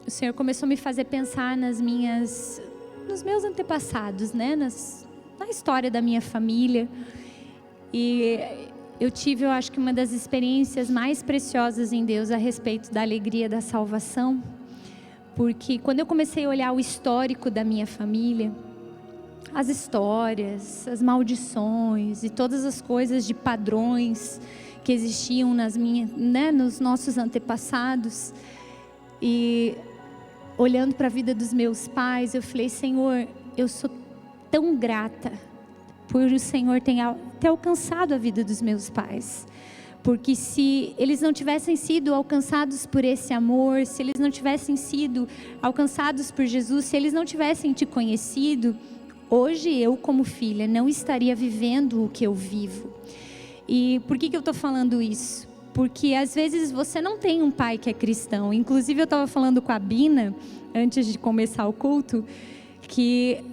o Senhor começou a me fazer pensar nos meus antepassados, né? Na história da minha família. E eu acho que uma das experiências mais preciosas em Deus a respeito da alegria da salvação, porque quando eu comecei a olhar o histórico da minha família, as histórias, as maldições e todas as coisas de padrões que existiam nos nossos antepassados, e olhando para a vida dos meus pais, eu falei: Senhor, eu sou tão grata por o Senhor ter alcançado a vida dos meus pais, porque se eles não tivessem sido alcançados por esse amor, se eles não tivessem sido alcançados por Jesus, se eles não tivessem te conhecido, hoje eu, como filha, não estaria vivendo o que eu vivo. E por que eu estou falando isso? Porque às vezes você não tem um pai que é cristão. Inclusive eu estava falando com a Bina, antes de começar o culto, que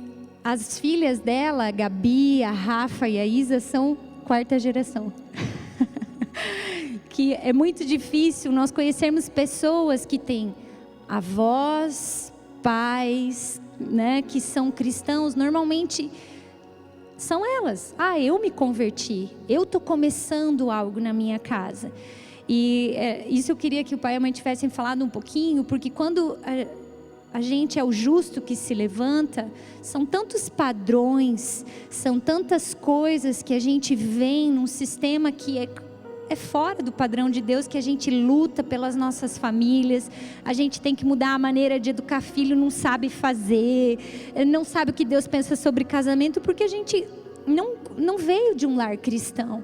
as filhas dela, a Gabi, a Rafa e a Isa, são 4ª geração. Que é muito difícil nós conhecermos pessoas que têm avós, pais, né, que são cristãos. Normalmente são elas. Eu me converti, eu estou começando algo na minha casa. E isso eu queria que o pai e a mãe tivessem falado um pouquinho, porque quando a gente é o justo que se levanta, são tantos padrões, são tantas coisas que a gente vem num sistema que é fora do padrão de Deus, que a gente luta pelas nossas famílias. A gente tem que mudar a maneira de educar filho, não sabe fazer, não sabe o que Deus pensa sobre casamento, porque a gente não veio de um lar cristão.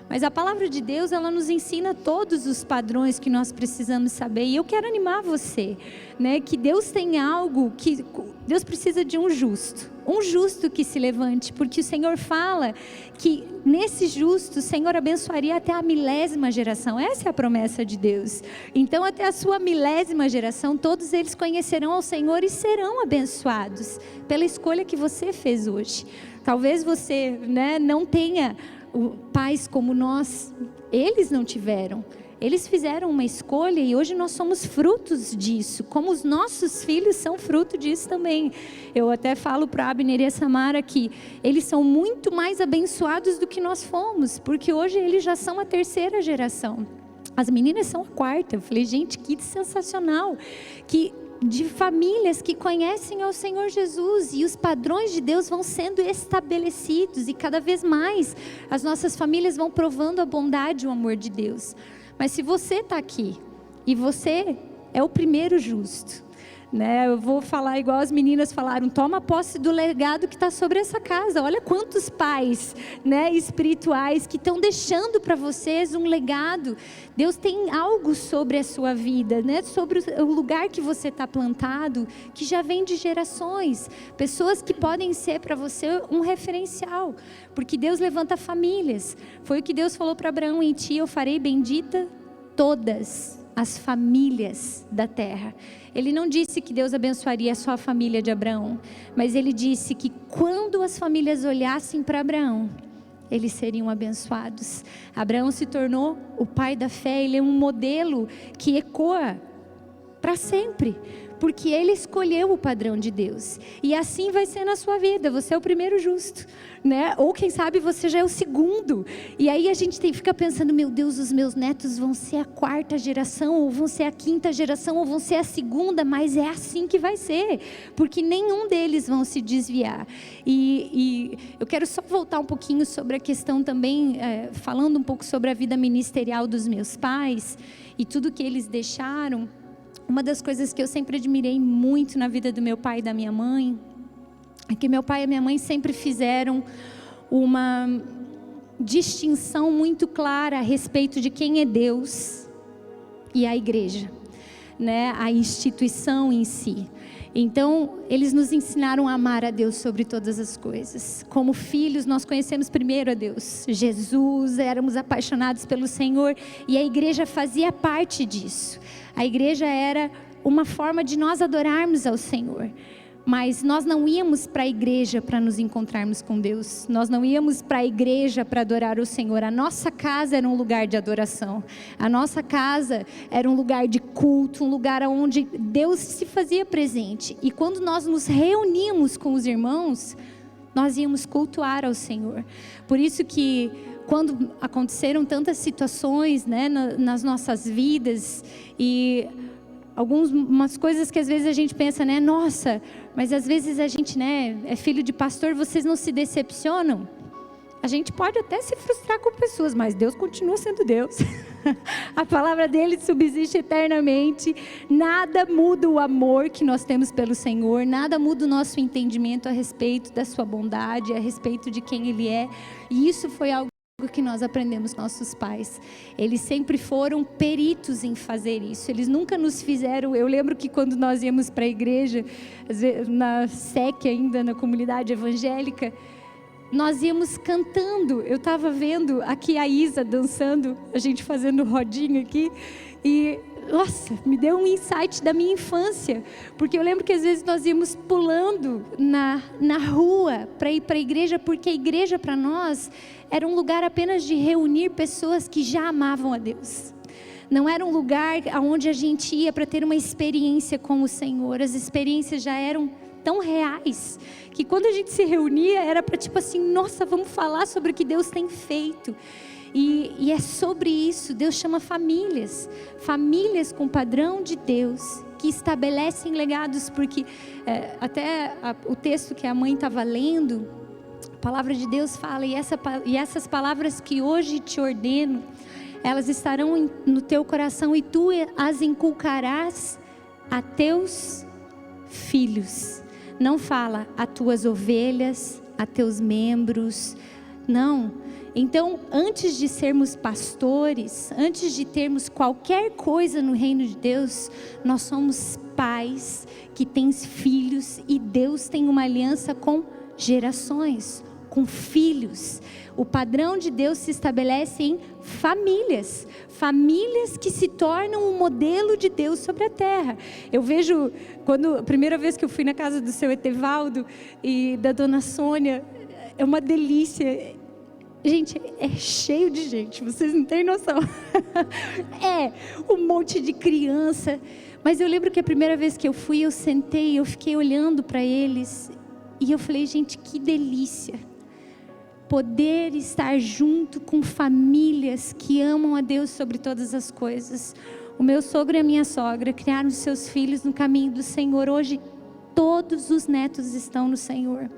Mas a palavra de Deus, ela nos ensina todos os padrões que nós precisamos saber. E eu quero animar você, né? Que Deus tem algo, que Deus precisa de um justo que se levante. Porque o Senhor fala que nesse justo, o Senhor abençoaria até a 1000ª geração. Essa é a promessa de Deus. Então até a sua 1000ª geração, todos eles conhecerão ao Senhor e serão abençoados pela escolha que você fez hoje. Talvez você, né, não tenha pais como nós, eles não tiveram. Eles fizeram uma escolha e hoje nós somos frutos disso, como os nossos filhos são fruto disso também. Eu até falo para a Abner e a Samara que eles são muito mais abençoados do que nós fomos, porque hoje eles já são a 3ª geração. As meninas são a 4ª. Eu falei, gente, que sensacional, de famílias que conhecem ao Senhor Jesus, e os padrões de Deus vão sendo estabelecidos, e cada vez mais as nossas famílias vão provando a bondade e o amor de Deus. Mas se você está aqui e você é o primeiro justo, né? Eu vou falar igual as meninas falaram: toma posse do legado que está sobre essa casa. Olha quantos pais, né, espirituais que estão deixando para vocês um legado. Deus tem algo sobre a sua vida, né, sobre o lugar que você está plantado, que já vem de gerações. Pessoas que podem ser para você um referencial, porque Deus levanta famílias. Foi o que Deus falou para Abraão: em ti eu farei bendita todas as famílias da terra. Ele não disse que Deus abençoaria só a família de Abraão, mas ele disse que quando as famílias olhassem para Abraão, eles seriam abençoados. Abraão se tornou o pai da fé. Ele é um modelo que ecoa para sempre, porque ele escolheu o padrão de Deus. E assim vai ser na sua vida. Você é o primeiro justo, né? Ou quem sabe você já é o segundo. E aí a gente fica pensando: meu Deus, os meus netos vão ser a 4ª geração, ou vão ser a 5ª geração, ou vão ser a 2ª. Mas é assim que vai ser, porque nenhum deles vão se desviar. E eu quero só voltar um pouquinho sobre a questão também, falando um pouco sobre a vida ministerial dos meus pais e tudo que eles deixaram. Uma das coisas que eu sempre admirei muito na vida do meu pai e da minha mãe é que meu pai e minha mãe sempre fizeram uma distinção muito clara a respeito de quem é Deus e a igreja, né? A instituição em si. Então, eles nos ensinaram a amar a Deus sobre todas as coisas. Como filhos, nós conhecemos primeiro a Deus, Jesus, éramos apaixonados pelo Senhor, e a igreja fazia parte disso. A igreja era uma forma de nós adorarmos ao Senhor. Mas nós não íamos para a igreja para nos encontrarmos com Deus. Nós não íamos para a igreja para adorar o Senhor. A nossa casa era um lugar de adoração. A nossa casa era um lugar de culto, um lugar onde Deus se fazia presente. E quando nós nos reuníamos com os irmãos, nós íamos cultuar ao Senhor. Por isso que quando aconteceram tantas situações, né, nas nossas vidas, e algumas coisas que às vezes a gente pensa, né, nossa, mas às vezes a gente, né, é filho de pastor, vocês não se decepcionam? A gente pode até se frustrar com pessoas, mas Deus continua sendo Deus. A palavra dele subsiste eternamente. Nada muda o amor que nós temos pelo Senhor, nada muda o nosso entendimento a respeito da sua bondade, a respeito de quem ele é. E isso foi algo que nós aprendemos com nossos pais. Eles sempre foram peritos em fazer isso. Eles nunca nos fizeram. Eu lembro que quando nós íamos para a igreja, na SEC ainda, na comunidade evangélica, nós íamos cantando. Eu estava vendo aqui a Isa dançando, a gente fazendo rodinha aqui, e nossa, me deu um insight da minha infância, porque eu lembro que às vezes nós íamos pulando na rua para ir para a igreja, porque a igreja para nós era um lugar apenas de reunir pessoas que já amavam a Deus. Não era um lugar onde a gente ia para ter uma experiência com o Senhor. As experiências já eram tão reais, que quando a gente se reunia, era para tipo assim, nossa, vamos falar sobre o que Deus tem feito. E é sobre isso, Deus chama famílias com o padrão de Deus, que estabelecem legados, porque o texto que a mãe estava lendo, a palavra de Deus fala, e essas palavras que hoje te ordeno, elas estarão no teu coração, e tu as inculcarás a teus filhos. Não fala a tuas ovelhas, a teus membros, não. Então, antes de sermos pastores, antes de termos qualquer coisa no reino de Deus, nós somos pais que têm filhos, e Deus tem uma aliança com gerações, com filhos. O padrão de Deus se estabelece em famílias que se tornam um modelo de Deus sobre a terra. Eu vejo, a primeira vez que eu fui na casa do seu Etevaldo e da dona Sônia, é uma delícia. Gente, é cheio de gente, vocês não têm noção. É um monte de criança. Mas eu lembro que a primeira vez que eu fui, eu sentei, eu fiquei olhando para eles, e eu falei, gente, que delícia poder estar junto com famílias que amam a Deus sobre todas as coisas. O meu sogro e a minha sogra criaram seus filhos no caminho do Senhor. Hoje todos os netos estão no Senhor,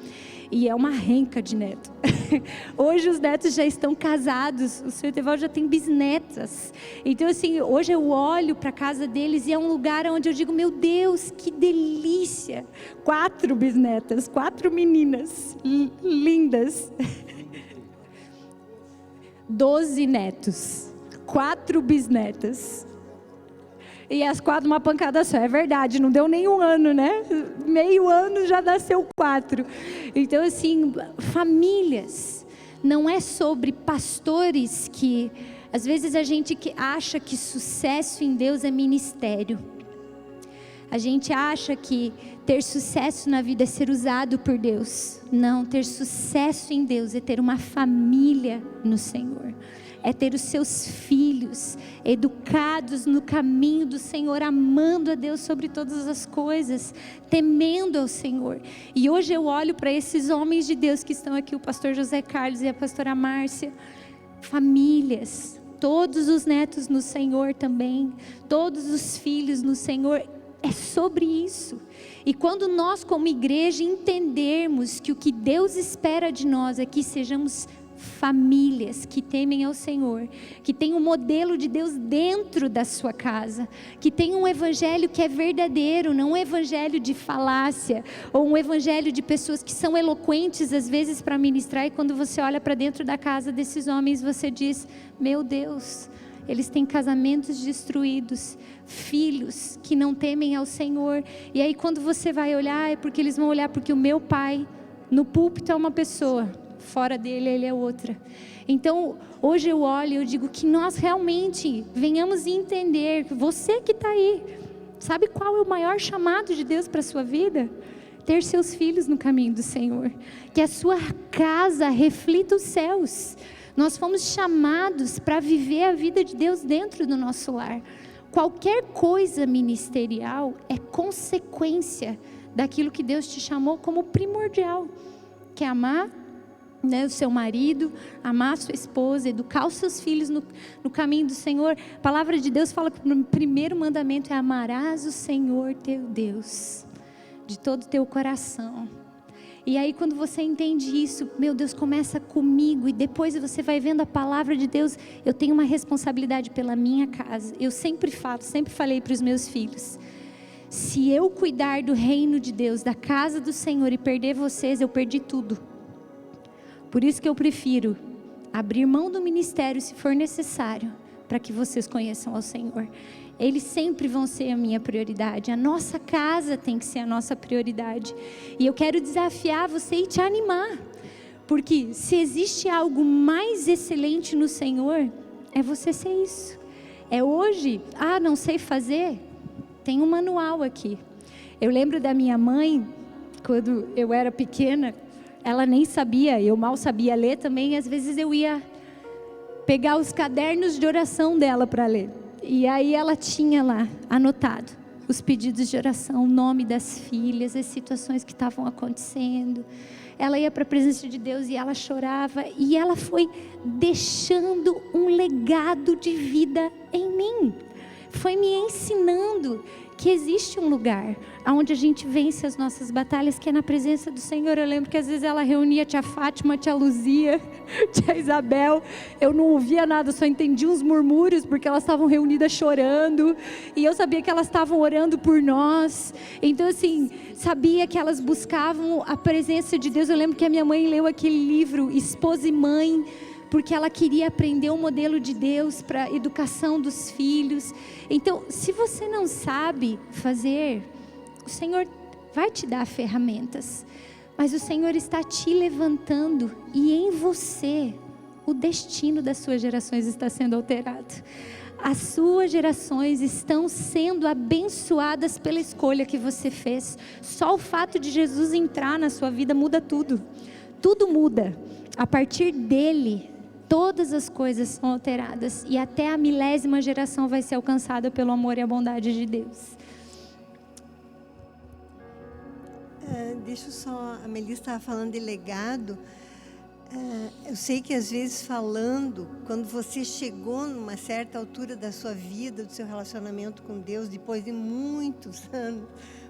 e é uma renca de neto. Hoje os netos já estão casados, o seu Etevaldo já tem bisnetas. Então assim, hoje eu olho para a casa deles, e é um lugar onde eu digo, meu Deus, que delícia. 4 bisnetas, 4 meninas lindas. 12 netos, 4 bisnetas. E as 4 uma pancada só, é verdade, não deu nem um ano, né? Meio ano já nasceu 4. Então assim, famílias, não é sobre pastores que, às vezes a gente acha que sucesso em Deus é ministério. A gente acha que ter sucesso na vida é ser usado por Deus. Não, ter sucesso em Deus é ter uma família no Senhor. É ter os seus filhos educados no caminho do Senhor, amando a Deus sobre todas as coisas, temendo ao Senhor. E hoje eu olho para esses homens de Deus que estão aqui, o pastor José Carlos e a pastora Márcia, famílias, todos os netos no Senhor também, todos os filhos no Senhor. É sobre isso. E quando nós como igreja entendermos que o que Deus espera de nós é que sejamos famílias que temem ao Senhor, que tem um modelo de Deus dentro da sua casa, que tem um evangelho que é verdadeiro, não um evangelho de falácia, ou um evangelho de pessoas que são eloquentes às vezes para ministrar, e quando você olha para dentro da casa desses homens, você diz, meu Deus, eles têm casamentos destruídos, filhos que não temem ao Senhor. E aí quando você vai olhar, é porque eles vão olhar porque o meu pai no púlpito é uma pessoa, fora dele ele é outra. Então hoje eu olho e eu digo que nós realmente venhamos entender, você que está aí, sabe qual é o maior chamado de Deus para a sua vida? Ter seus filhos no caminho do Senhor, que a sua casa reflita os céus. Nós fomos chamados para viver a vida de Deus dentro do nosso lar. Qualquer coisa ministerial é consequência daquilo que Deus te chamou como primordial, que é amar, né, o seu marido, amar a sua esposa, educar os seus filhos no caminho do Senhor. A palavra de Deus fala que o primeiro mandamento é: amarás o Senhor teu Deus de todo o teu coração. E aí quando você entende isso, meu Deus, começa comigo, e depois você vai vendo a palavra de Deus. Eu tenho uma responsabilidade pela minha casa. Eu sempre falei para os meus filhos: se eu cuidar do reino de Deus, da casa do Senhor, e perder vocês, eu perdi tudo. Por isso que eu prefiro abrir mão do ministério se for necessário, para que vocês conheçam ao Senhor. Eles sempre vão ser a minha prioridade. A nossa casa tem que ser a nossa prioridade. E eu quero desafiar você e te animar. Porque se existe algo mais excelente no Senhor, é você ser isso. É hoje, não sei fazer? Tem um manual aqui. Eu lembro da minha mãe, quando eu era pequena, ela nem sabia, eu mal sabia ler também. Às vezes eu ia pegar os cadernos de oração dela para ler. E aí ela tinha lá anotado os pedidos de oração, o nome das filhas, as situações que estavam acontecendo. Ela ia para a presença de Deus e ela chorava. E ela foi deixando um legado de vida em mim. Foi me ensinando que existe um lugar onde a gente vence as nossas batalhas, que é na presença do Senhor. Eu lembro que às vezes ela reunia a tia Fátima, a tia Luzia, a tia Isabel. Eu não ouvia nada, só entendia uns murmúrios, porque elas estavam reunidas chorando. E eu sabia que elas estavam orando por nós. Então assim, sabia que elas buscavam a presença de Deus. Eu lembro que a minha mãe leu aquele livro, Esposa e Mãe, porque ela queria aprender o modelo de Deus para a educação dos filhos. Então, se você não sabe fazer, o Senhor vai te dar ferramentas, mas o Senhor está te levantando, e em você o destino das suas gerações está sendo alterado. As suas gerações estão sendo abençoadas pela escolha que você fez. Só o fato de Jesus entrar na sua vida muda tudo. Tudo muda. A partir dele, todas as coisas são alteradas, e até a 1000ª geração vai ser alcançada pelo amor e a bondade de Deus. Deixa eu só, a Melissa estava falando de legado. Eu sei que às vezes falando, quando você chegou numa certa altura da sua vida, do seu relacionamento com Deus, depois de muitos anos,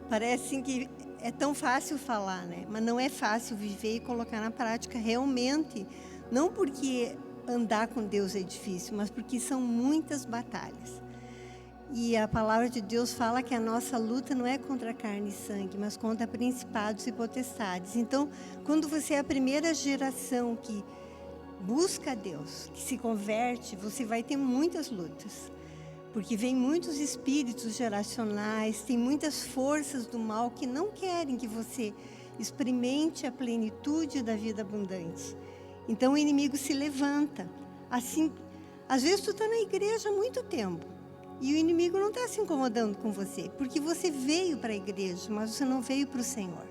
parece assim que é tão fácil falar, né? Mas não é fácil viver e colocar na prática realmente. Não porque andar com Deus é difícil, mas porque são muitas batalhas. E a palavra de Deus fala que a nossa luta não é contra carne e sangue, mas contra principados e potestades. Então, quando você é a primeira geração que busca a Deus, que se converte, você vai ter muitas lutas. Porque vem muitos espíritos geracionais, tem muitas forças do mal que não querem que você experimente a plenitude da vida abundante. Então o inimigo se levanta. Assim, às vezes tu está na igreja há muito tempo e o inimigo não está se incomodando com você, porque você veio para a igreja, mas você não veio para o Senhor.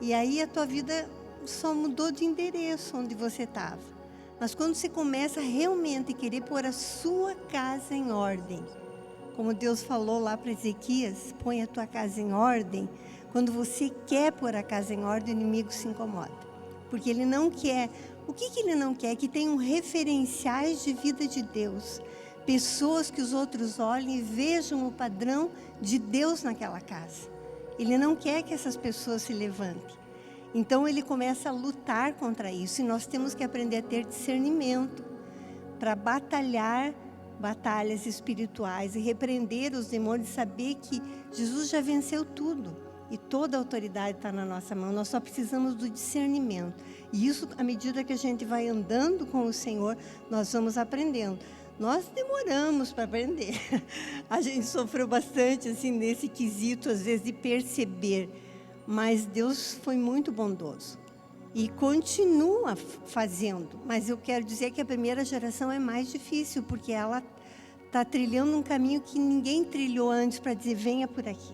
E aí a tua vida só mudou de endereço onde você estava. Mas quando você começa realmente a querer pôr a sua casa em ordem, como Deus falou lá para Ezequias, põe a tua casa em ordem. Quando você quer pôr a casa em ordem, o inimigo se incomoda. Porque ele não quer. O que ele não quer? Que tenham referenciais de vida de Deus. Pessoas que os outros olhem e vejam o padrão de Deus naquela casa. Ele não quer que essas pessoas se levantem. Então ele começa a lutar contra isso. E nós temos que aprender a ter discernimento para batalhar batalhas espirituais e repreender os demônios, saber que Jesus já venceu tudo. E toda a autoridade está na nossa mão. Nós só precisamos do discernimento. E isso, à medida que a gente vai andando com o Senhor, nós vamos aprendendo. Nós demoramos para aprender. A gente sofreu bastante assim nesse quesito, às vezes, de perceber. Mas Deus foi muito bondoso e continua fazendo. Mas eu quero dizer que a primeira geração é mais difícil, porque ela está trilhando um caminho que ninguém trilhou antes para dizer, venha por aqui.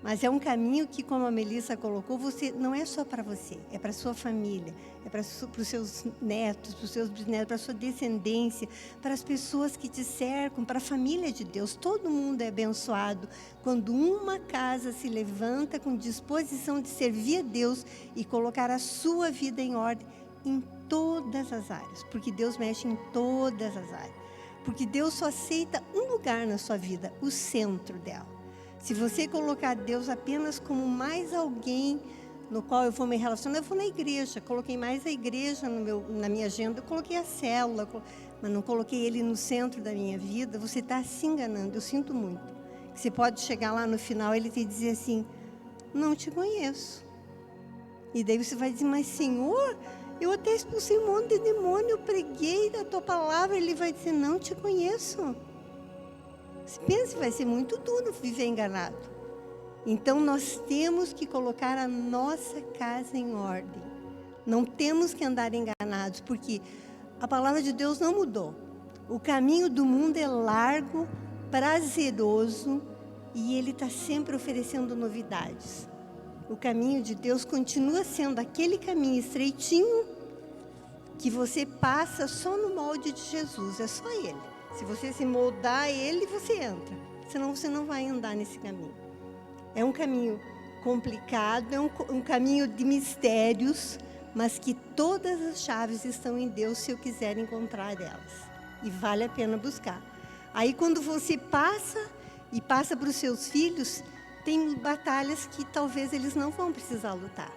Mas é um caminho que, como a Melissa colocou, você não é só para você, é para a sua família, é para os seus netos, para os seus bisnetos, para a sua descendência, para as pessoas que te cercam, para a família de Deus. Todo mundo é abençoado quando uma casa se levanta com disposição de servir a Deus e colocar a sua vida em ordem em todas as áreas, porque Deus mexe em todas as áreas. Porque Deus só aceita um lugar na sua vida, o centro dela. Se você colocar Deus apenas como mais alguém no qual eu vou me relacionar, eu vou na igreja, coloquei mais a igreja na minha agenda, eu coloquei a célula, mas não coloquei Ele no centro da minha vida, você está se enganando, eu sinto muito. Você pode chegar lá no final, Ele te dizer assim, não te conheço. E daí você vai dizer, mas Senhor, eu até expulsei um monte de demônio, eu preguei da Tua palavra, Ele vai dizer, não te conheço. Você pensa que vai ser muito duro viver enganado. Então, nós temos que colocar a nossa casa em ordem. Não temos que andar enganados, porque a palavra de Deus não mudou. O caminho do mundo é largo, prazeroso, e Ele está sempre oferecendo novidades. O caminho de Deus continua sendo aquele caminho estreitinho, que você passa só no molde de Jesus, é só Ele. Se você se moldar a Ele, você entra. Senão você não vai andar nesse caminho. É um caminho complicado, é um caminho de mistérios, mas que todas as chaves estão em Deus se eu quiser encontrar elas. E vale a pena buscar. Aí quando você passa e passa para os seus filhos, tem batalhas que talvez eles não vão precisar lutar.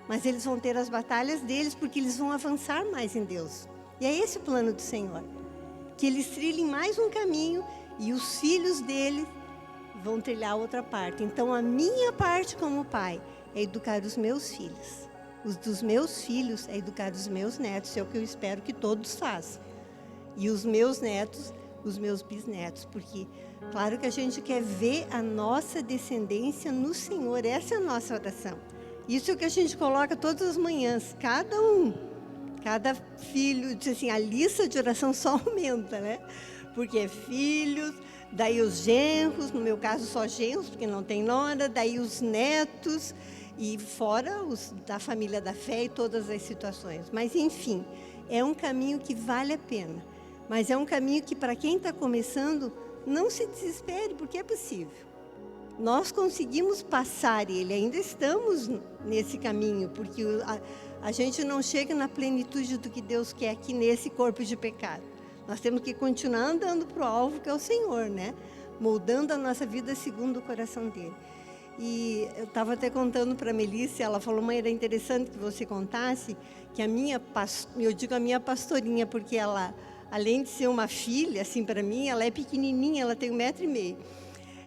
Mas eles vão ter as batalhas deles porque eles vão avançar mais em Deus. E é esse o plano do Senhor. Que eles trilhem mais um caminho e os filhos deles vão trilhar outra parte. Então, a minha parte como pai é educar os meus filhos. Os dos meus filhos é educar os meus netos, é o que eu espero que todos façam. E os meus netos, os meus bisnetos, porque, claro que a gente quer ver a nossa descendência no Senhor, essa é a nossa oração. Isso é o que a gente coloca todas as manhãs, cada filho, diz assim, a lista de oração só aumenta, né? Porque é filhos, daí os genros, no meu caso só genros, porque não tem nora, daí os netos, e fora os da família da fé e todas as situações. Mas, enfim, é um caminho que vale a pena. Mas é um caminho que, para quem está começando, não se desespere, porque é possível. Nós conseguimos passar ele, ainda estamos nesse caminho, porque a gente não chega na plenitude do que Deus quer aqui nesse corpo de pecado. Nós temos que continuar andando para o alvo, que é o Senhor, né? Moldando a nossa vida segundo o coração dele. E eu estava até contando para a Melissa, ela falou, mãe, era interessante que você contasse, que eu digo a minha pastorinha, porque ela, além de ser uma filha, assim, para mim, ela é pequenininha, ela tem 1,5 m.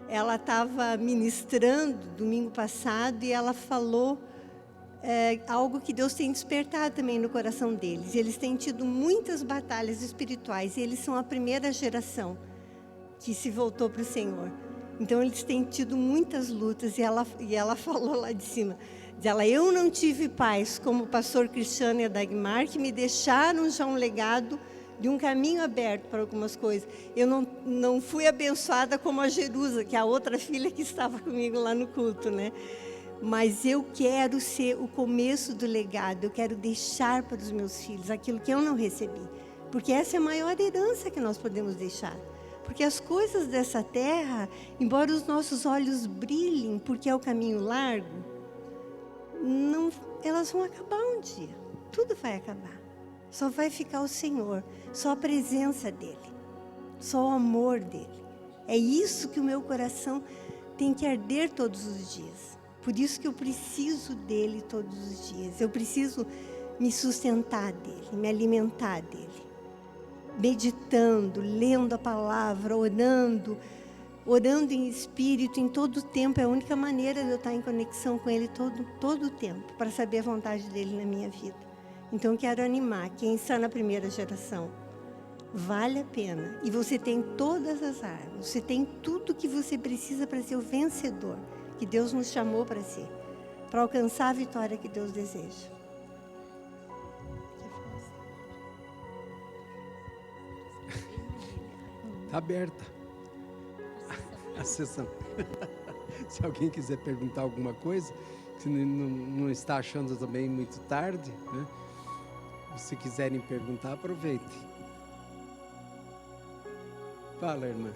Ela estava ministrando domingo passado e ela falou algo que Deus tem despertado também no coração deles. Eles têm tido muitas batalhas espirituais e eles são a primeira geração que se voltou para o Senhor. Então, eles têm tido muitas lutas e ela falou lá de cima. Eu não tive pais como o pastor Cristiano e a Dagmar, que me deixaram já um legado de um caminho aberto para algumas coisas. Eu não fui abençoada como a Jerusa, que é a outra filha que estava comigo lá no culto, né? Mas eu quero ser o começo do legado, eu quero deixar para os meus filhos aquilo que eu não recebi. Porque essa é a maior herança que nós podemos deixar. Porque as coisas dessa terra, embora os nossos olhos brilhem, porque é o caminho largo, elas vão acabar um dia. Tudo vai acabar. Só vai ficar o Senhor, só a presença dEle, só o amor dEle. É isso que o meu coração tem que arder todos os dias. Por isso que eu preciso dEle todos os dias. Eu preciso me sustentar dEle, me alimentar dEle. Meditando, lendo a palavra, orando em espírito, em todo o tempo. É a única maneira de eu estar em conexão com Ele todo o tempo, para saber a vontade dEle na minha vida. Então, quero animar quem está na primeira geração. Vale a pena. E você tem todas as armas. Você tem tudo que você precisa para ser o vencedor que Deus nos chamou para ser, para alcançar a vitória que Deus deseja. Está aberta a sessão. Se alguém quiser perguntar alguma coisa, se não está achando também muito tarde, né? Se quiserem perguntar, aproveite. Fala, irmã.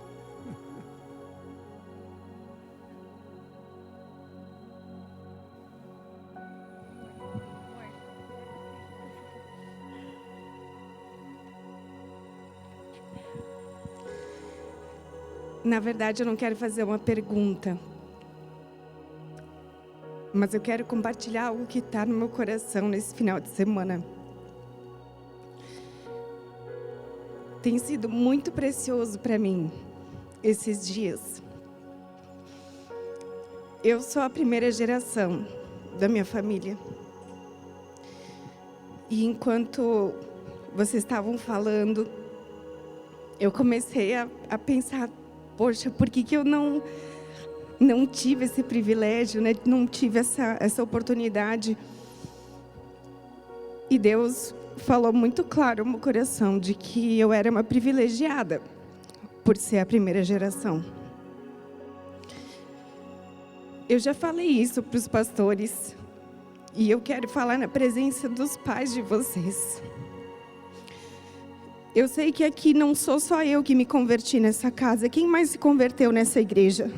Na verdade, eu não quero fazer uma pergunta, mas eu quero compartilhar algo que está no meu coração nesse final de semana. Tem sido muito precioso para mim esses dias. Eu sou a primeira geração da minha família. E enquanto vocês estavam falando, eu comecei a pensar, poxa, por que eu não tive esse privilégio, né? Não tive essa oportunidade. E Deus falou muito claro no meu coração de que eu era uma privilegiada por ser a primeira geração. Eu já falei isso para os pastores e eu quero falar na presença dos pais de vocês. Eu sei que aqui não sou só eu que me converti nessa casa. Quem mais se converteu nessa igreja?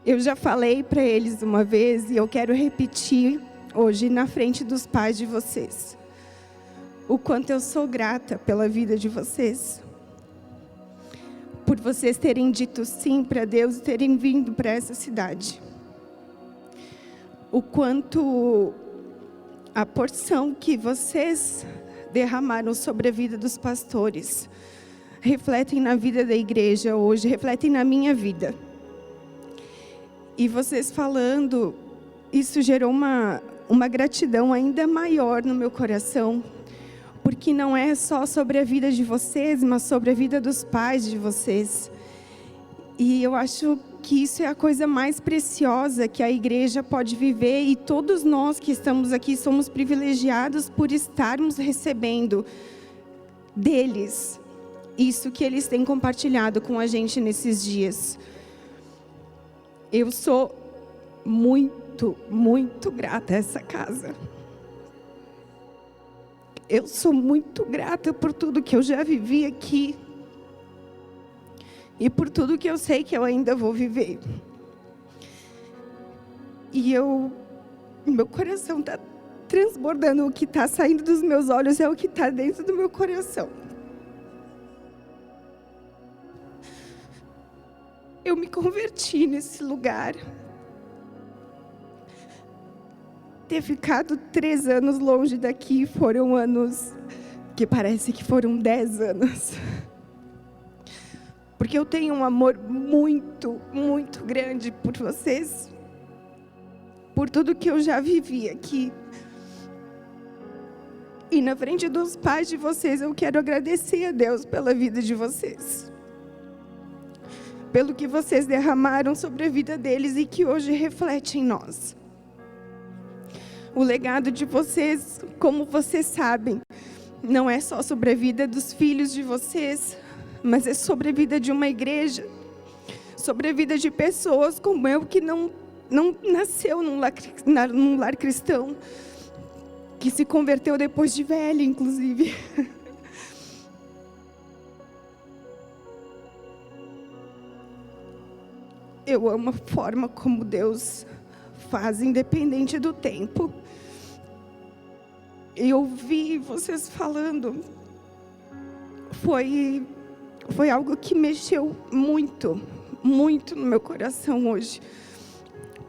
Eu já falei para eles uma vez e eu quero repetir hoje na frente dos pais de vocês. O quanto eu sou grata pela vida de vocês. Por vocês terem dito sim para Deus e terem vindo para essa cidade. O quanto a porção que vocês derramaram sobre a vida dos pastores refletem na vida da igreja hoje, refletem na minha vida. E vocês falando, isso gerou uma gratidão ainda maior no meu coração, porque não é só sobre a vida de vocês, mas sobre a vida dos pais de vocês. E eu acho que isso é a coisa mais preciosa que a igreja pode viver, e todos nós que estamos aqui somos privilegiados por estarmos recebendo deles isso que eles têm compartilhado com a gente nesses dias. Eu sou muito, muito grata a essa casa. Eu sou muito grata por tudo que eu já vivi aqui. E por tudo que eu sei que eu ainda vou viver. E meu coração está transbordando. O que está saindo dos meus olhos é o que está dentro do meu coração. Eu me converti nesse lugar. Ter ficado 3 anos longe daqui foram anos que parece que foram 10 anos. Porque eu tenho um amor muito, muito grande por vocês. Por tudo que eu já vivi aqui. E na frente dos pais de vocês, eu quero agradecer a Deus pela vida de vocês. Pelo que vocês derramaram sobre a vida deles e que hoje reflete em nós. O legado de vocês, como vocês sabem, não é só sobre a vida dos filhos de vocês, mas é sobre a vida de uma igreja, sobre a vida de pessoas como eu, que não nasceu num lar cristão, que se converteu depois de velho, inclusive. Eu amo a forma como Deus faz, independente do tempo. Eu ouvi vocês falando, foi algo que mexeu muito, muito no meu coração hoje.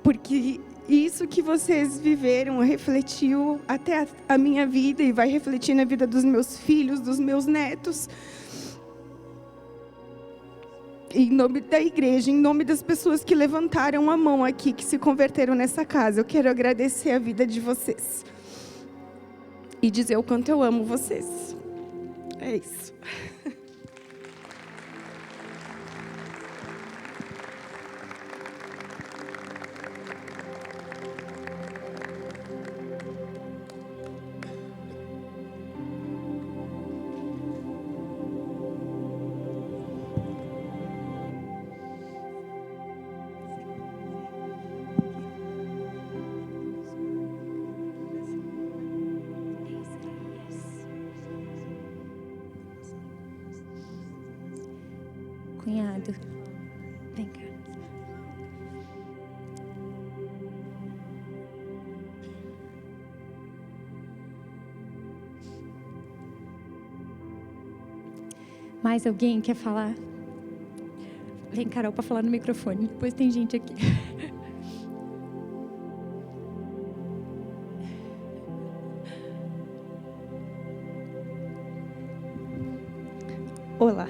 Porque isso que vocês viveram refletiu até a minha vida e vai refletir na vida dos meus filhos, dos meus netos. Em nome da igreja, em nome das pessoas que levantaram a mão aqui, que se converteram nessa casa, eu quero agradecer a vida de vocês. e dizer o quanto eu amo vocês. É isso. Cunhado, vem cá. Mais alguém quer falar? Vem, Carol, para falar no microfone. Depois tem gente aqui. Olá.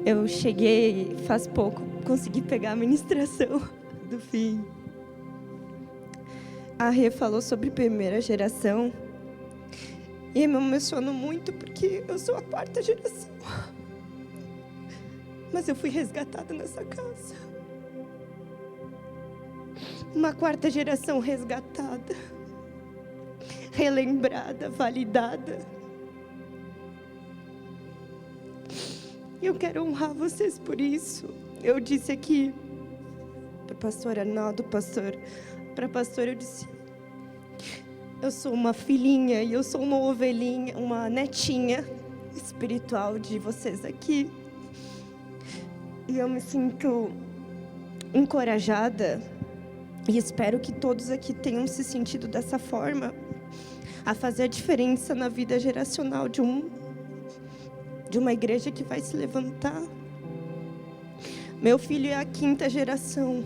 Eu cheguei faz pouco, consegui pegar a ministração do fim. A Rê falou sobre primeira geração. E me emociono muito porque eu sou a quarta geração. Mas eu fui resgatada nessa casa. Uma quarta geração resgatada, relembrada, validada. E eu quero honrar vocês por isso. Eu disse aqui para o pastor Arnaldo, para a pastora, eu disse: eu sou uma filhinha e eu sou uma ovelhinha, uma netinha espiritual de vocês aqui. E eu me sinto encorajada, e espero que todos aqui tenham se sentido dessa forma, a fazer a diferença na vida geracional de uma igreja que vai se levantar. Meu filho é a quinta geração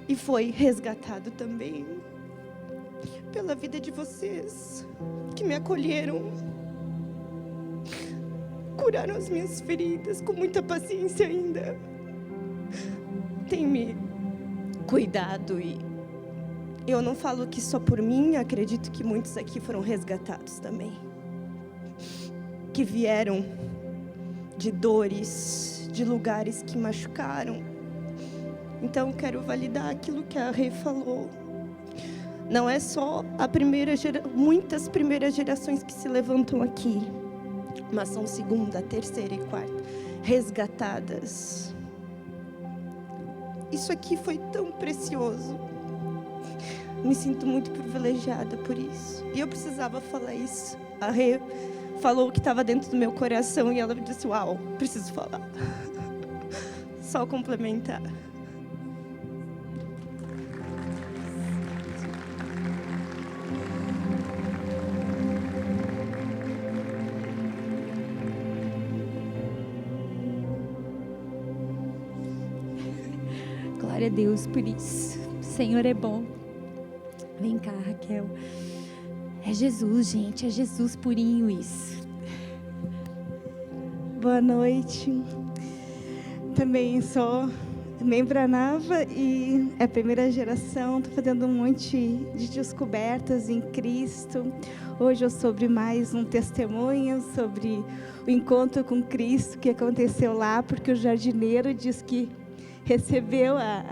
e foi resgatado também pela vida de vocês, que me acolheram, curaram as minhas feridas com muita paciência ainda, tem me cuidado. E eu não falo que só por mim, acredito que muitos aqui foram resgatados também, que vieram de dores, de lugares que machucaram. Então, quero validar aquilo que a Rê falou. Não é só muitas primeiras gerações que se levantam aqui, mas são segunda, terceira e quarta, resgatadas. Isso aqui foi tão precioso. Me sinto muito privilegiada por isso. E eu precisava falar isso. A Rê falou o que estava dentro do meu coração e ela me disse: uau, preciso falar. Só complementar. Glória a Deus por isso. O Senhor é bom. Vem cá, Raquel. É Jesus, gente. É Jesus purinho isso. Boa noite. Também sou membro Nava e é a primeira geração. Estou fazendo um monte de descobertas em Cristo. Hoje eu sobre mais um testemunho sobre o encontro com Cristo que aconteceu lá, porque o jardineiro diz que recebeu a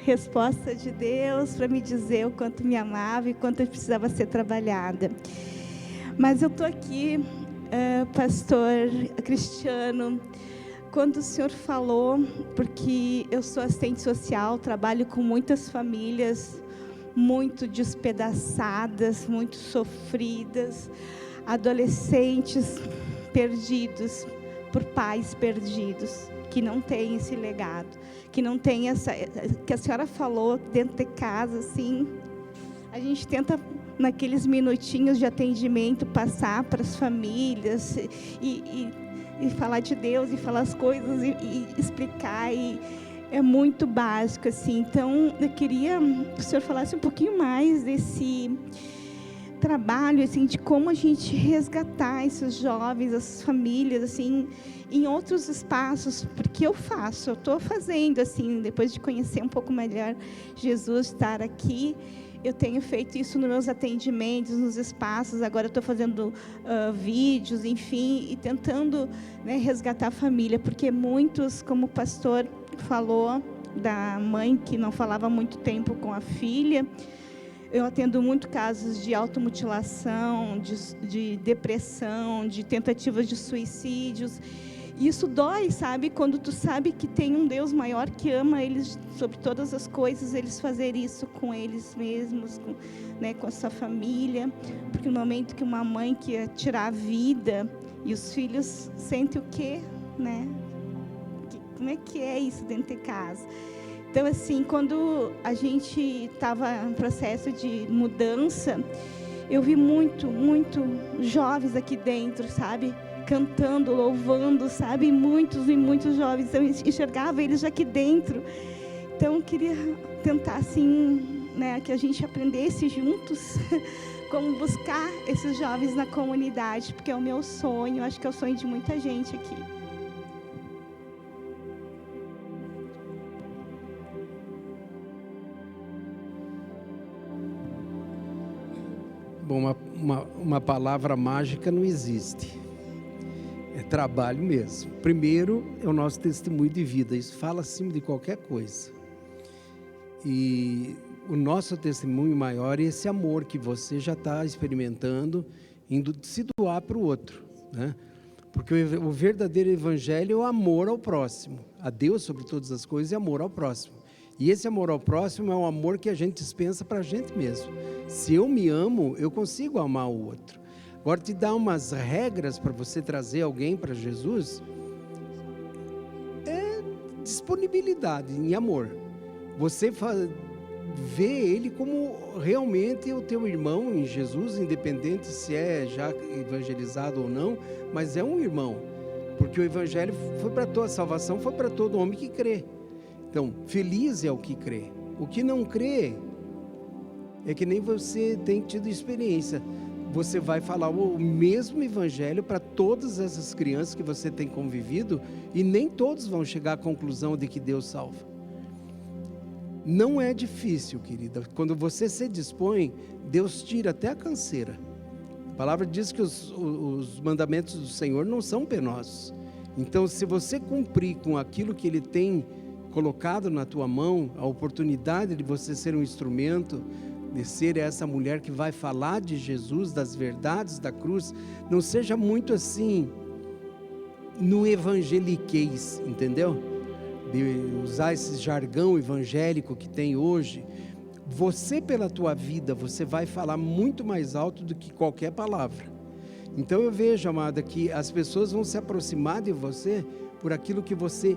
resposta de Deus para me dizer o quanto me amava e quanto eu precisava ser trabalhada. Mas eu estou aqui, pastor Cristiano, quando o senhor falou, porque eu sou assistente social, trabalho com muitas famílias muito despedaçadas, muito sofridas, adolescentes perdidos por pais perdidos, que não tem esse legado, que não tem essa, que a senhora falou dentro de casa, assim, a gente tenta naqueles minutinhos de atendimento passar para as famílias e falar de Deus e falar as coisas e explicar, e é muito básico, assim. Então eu queria que o senhor falasse um pouquinho mais desse, trabalho, assim, de como a gente resgatar esses jovens, essas famílias, assim, em outros espaços, porque eu estou fazendo, assim, depois de conhecer um pouco melhor Jesus, estar aqui, eu tenho feito isso nos meus atendimentos, nos espaços, agora estou fazendo vídeos, enfim, e tentando, né, resgatar a família, porque muitos, como o pastor falou, da mãe que não falava há muito tempo com a filha, eu atendo muito casos de automutilação, de depressão, de tentativas de suicídios. E isso dói, sabe? Quando tu sabe que tem um Deus maior que ama eles sobre todas as coisas, eles fazerem isso com eles mesmos, né, com a sua família. Porque no momento que uma mãe quer tirar a vida e os filhos sentem o quê, né? Como é que é isso dentro de casa? Então, assim, quando a gente estava em processo de mudança, eu vi muito jovens aqui dentro, sabe? Cantando, louvando, sabe? Muitos e muitos jovens. Eu enxergava eles aqui dentro. Então, eu queria tentar, assim, né, que a gente aprendesse juntos como buscar esses jovens na comunidade, porque é o meu sonho, acho que é o sonho de muita gente aqui. Bom, uma palavra mágica não existe. É trabalho mesmo. Primeiro é o nosso testemunho de vida. Isso fala acima de qualquer coisa. E o nosso testemunho maior é esse amor que você já está experimentando, indo se doar para o outro, né? Porque o verdadeiro evangelho é o amor ao próximo. A Deus sobre todas as coisas e amor ao próximo. E esse amor ao próximo é um amor que a gente dispensa para a gente mesmo. Se eu me amo, eu consigo amar o outro. Agora, te dá umas regras para você trazer alguém para Jesus, é disponibilidade em amor. Você vê ele como realmente o teu irmão em Jesus, independente se é já evangelizado ou não, mas é um irmão. Porque o evangelho foi para toda a salvação, foi para todo homem que crê. Então, feliz é o que crê. O que não crê é que nem você tem tido experiência. Você vai falar o mesmo evangelho para todas essas crianças que você tem convivido e nem todos vão chegar à conclusão de que Deus salva. Não é difícil, querida. Quando você se dispõe, Deus tira até a canseira. A palavra diz que os mandamentos do Senhor não são penosos. Então, se você cumprir com aquilo que Ele tem colocado na tua mão, a oportunidade de você ser um instrumento, de ser essa mulher que vai falar de Jesus, das verdades da cruz, não seja muito assim, no evangeliquez, entendeu? De usar esse jargão evangélico que tem hoje. Você, pela tua vida, você vai falar muito mais alto do que qualquer palavra. Então eu vejo, amada, que as pessoas vão se aproximar de você por aquilo que você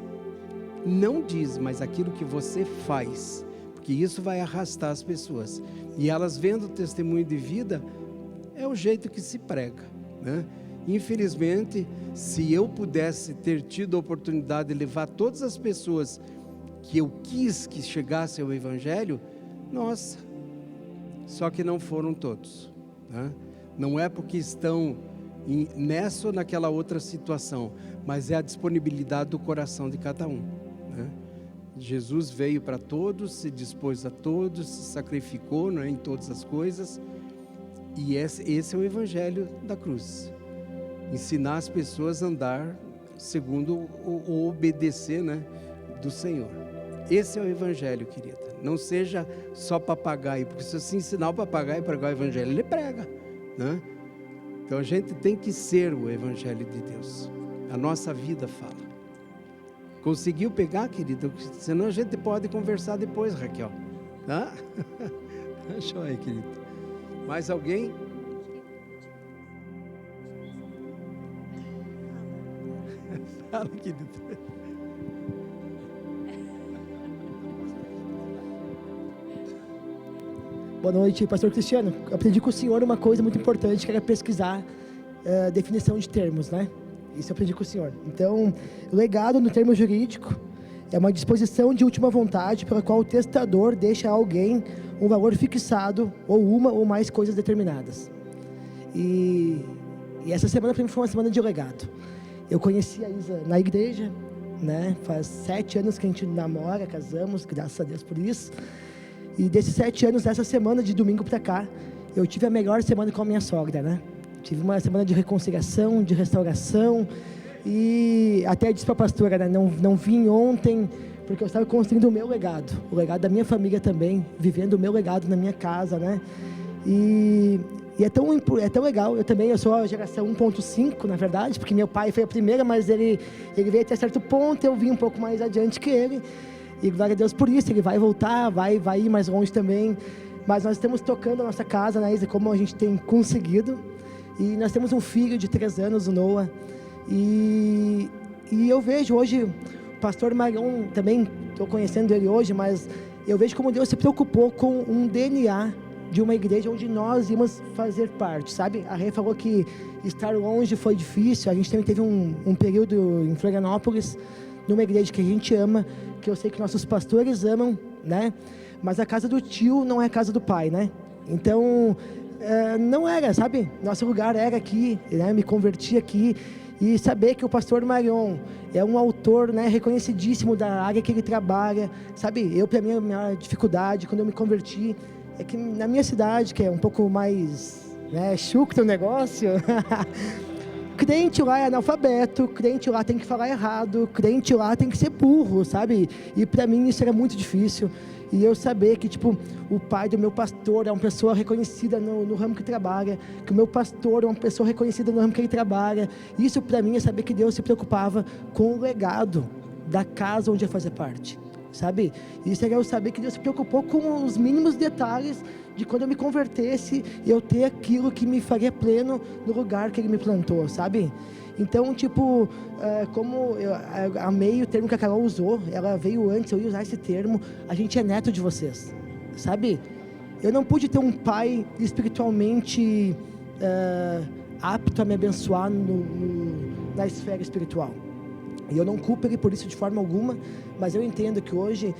não diz, mas aquilo que você faz, porque isso vai arrastar as pessoas, e elas vendo o testemunho de vida, é o jeito que se prega, né? Infelizmente, se eu pudesse ter tido a oportunidade de levar todas as pessoas que eu quis que chegassem ao evangelho, nossa, só que não foram todos, né? Não é porque estão nessa ou naquela outra situação, mas é a disponibilidade do coração de cada um, né? Jesus veio para todos, se dispôs a todos, se sacrificou, né, em todas as coisas, e esse é o evangelho da cruz. Ensinar as pessoas a andar segundo o obedecer, né, do Senhor. Esse é o evangelho, querida. Não seja só papagaio, porque se você ensinar o papagaio a pregar o evangelho, ele prega, né? Então a gente tem que ser o evangelho de Deus. A nossa vida fala. Conseguiu pegar, querida? Senão a gente pode conversar depois, Raquel. Tá? Deixa eu aí, querida. Mais alguém? Fala, querida. Boa noite, pastor Cristiano. Eu aprendi com o senhor uma coisa muito importante, que era pesquisar definição de termos, né? Isso eu aprendi com o senhor. Então, o legado no termo jurídico é uma disposição de última vontade pela qual o testador deixa a alguém um valor fixado ou uma ou mais coisas determinadas. E essa semana para mim foi uma semana de legado. Eu conheci a Isa na igreja, né? Faz 7 anos que a gente namora, casamos, graças a Deus por isso. E desses 7 anos, essa semana de domingo para cá, eu tive a melhor semana com a minha sogra, né? Tive uma semana de reconciliação, de restauração. E até disse para a pastora, né? Não vim ontem, porque eu estava construindo o meu legado. O legado da minha família também, vivendo o meu legado na minha casa, né? E é tão legal. Eu sou a geração 1.5, na verdade, porque meu pai foi a primeira, mas ele veio até certo ponto, eu vim um pouco mais adiante que ele. E glória a Deus por isso, ele vai voltar, vai ir mais longe também. Mas nós estamos tocando a nossa casa, né, Isa, como a gente tem conseguido. E nós temos um filho de 3 anos, o Noah. E eu vejo hoje, o pastor Marion, também estou conhecendo ele hoje, mas eu vejo como Deus se preocupou com um DNA de uma igreja onde nós íamos fazer parte, sabe? A Rê falou que estar longe foi difícil. A gente também teve um período em Florianópolis, numa igreja que a gente ama, que eu sei que nossos pastores amam, né? Mas a casa do tio não é a casa do pai, né? Então, não era, sabe? Nosso lugar era aqui, né? Me converti aqui. E saber que o pastor Marion é um autor, né, reconhecidíssimo da área que ele trabalha, sabe? Para mim, a minha dificuldade, quando eu me converti, é que na minha cidade, que é um pouco mais, né, chucro o negócio, crente lá é analfabeto, crente lá tem que falar errado, crente lá tem que ser burro, sabe? E para mim isso era muito difícil. E eu saber que, tipo, o pai do meu pastor é uma pessoa reconhecida no ramo que trabalha, que o meu pastor é uma pessoa reconhecida no ramo que ele trabalha. Isso para mim é saber que Deus se preocupava com o legado da casa onde eu fazia parte, sabe? Isso é eu saber que Deus se preocupou com os mínimos detalhes de quando eu me convertesse, eu ter aquilo que me faria pleno no lugar que Ele me plantou, sabe? Então, tipo, como eu amei o termo que a Carol usou, ela veio antes, eu ia usar esse termo, a gente é neto de vocês, sabe? Eu não pude ter um pai espiritualmente apto a me abençoar na esfera espiritual. E eu não culpo ele por isso de forma alguma, mas eu entendo que hoje,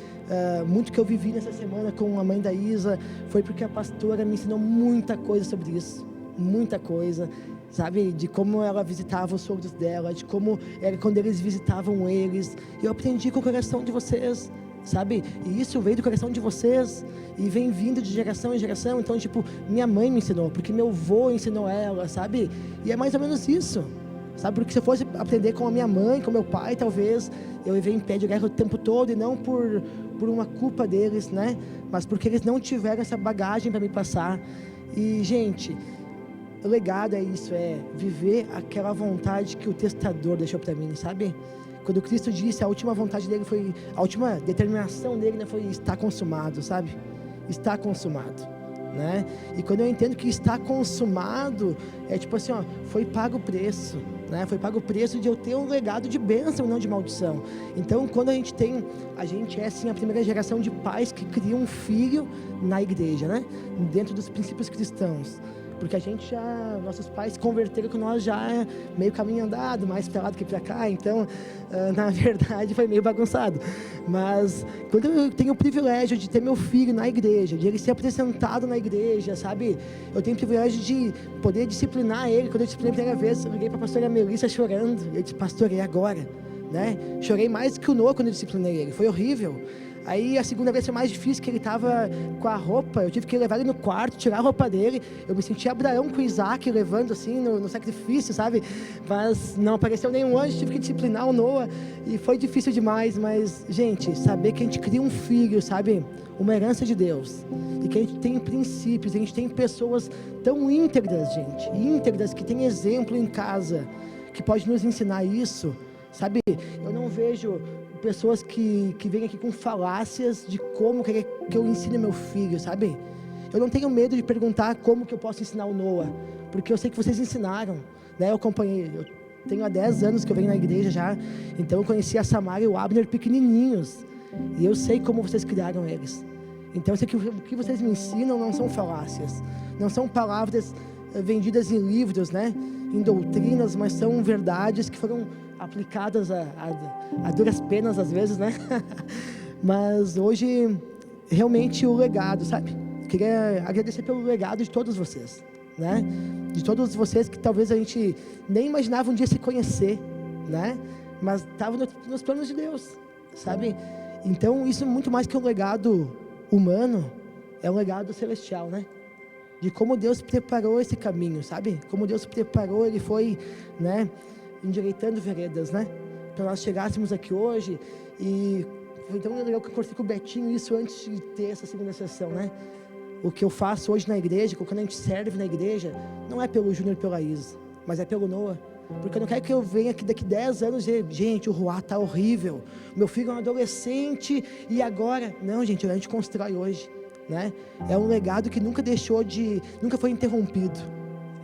muito que eu vivi nessa semana com a mãe da Isa, foi porque a pastora me ensinou muita coisa sobre isso, muita coisa, sabe, de como ela visitava os sogros dela, de como era quando eles visitavam eles. Eu aprendi com o coração de vocês, sabe, e isso veio do coração de vocês, e vem vindo de geração em geração. Então, tipo, minha mãe me ensinou, porque meu avô ensinou ela, sabe, e é mais ou menos isso. Sabe, porque se eu fosse aprender com a minha mãe, com meu pai, talvez eu ia em pé de guerra o tempo todo, e não por uma culpa deles, né? Mas porque eles não tiveram essa bagagem para me passar. E, gente, o legado é isso, é viver aquela vontade que o testador deixou para mim, sabe? Quando Cristo disse, a última vontade dele foi, a última determinação dele, né, foi estar consumado, sabe? Está consumado. Né? E quando eu entendo que está consumado, é tipo assim, ó, foi pago o preço, né? Foi pago o preço de eu ter um legado de bênção e não de maldição. Então, quando a gente é assim a primeira geração de pais que criam um filho na igreja, né? Dentro dos princípios cristãos. Porque nossos pais se converteram com nós já meio caminho andado, mais para lá do que para cá, então, na verdade, foi meio bagunçado. Mas, quando eu tenho o privilégio de ter meu filho na igreja, de ele ser apresentado na igreja, sabe? Eu tenho o privilégio de poder disciplinar ele. Quando eu disciplinei a primeira vez, eu liguei para a pastora Melissa chorando. Eu disse, pastor, é agora, né? Chorei mais do que o Noah quando eu disciplinei ele, foi horrível. Aí a segunda vez foi mais difícil, que ele estava com a roupa, eu tive que levar ele no quarto, tirar a roupa dele. Eu me senti Abraão com Isaac levando assim no sacrifício, sabe? Mas não apareceu nenhum anjo, tive que disciplinar o Noah. E foi difícil demais, mas, gente, saber que a gente cria um filho, sabe? Uma herança de Deus. E que a gente tem princípios, a gente tem pessoas tão íntegras, gente. Íntegras, que tem exemplo em casa, que pode nos ensinar isso, sabe? Eu não vejo pessoas que vêm aqui com falácias de como que eu ensino meu filho, sabe? Eu não tenho medo de perguntar como que eu posso ensinar o Noah, porque eu sei que vocês ensinaram, né? Eu tenho há 10 anos que eu venho na igreja já, então eu conheci a Samara e o Abner pequenininhos, e eu sei como vocês criaram eles. Então eu sei que o que vocês me ensinam não são falácias, não são palavras vendidas em livros, né? Em doutrinas, mas são verdades que foram aplicadas a duras penas às vezes, né? Mas hoje, realmente o legado, sabe? Queria agradecer pelo legado de todos vocês, né? de todos vocês que talvez a gente nem imaginava um dia se conhecer, né? Mas estava nos planos de Deus, sabe? Então, isso é muito mais que um legado humano, é um legado celestial, né? De como Deus preparou esse caminho, sabe? Como Deus preparou, Ele foi, né, endireitando veredas, né? Para nós chegássemos aqui hoje. E foi tão legal que eu conversei com o Betinho isso antes de ter essa segunda sessão, né? O que eu faço hoje na igreja, quando a gente serve na igreja, não é pelo Júnior e pela Isa, mas é pelo Noah. Porque eu não quero que eu venha aqui daqui 10 anos e gente, o Ruá tá horrível, meu filho é um adolescente e agora? Não, gente, a gente constrói hoje, né? É um legado que nunca foi interrompido.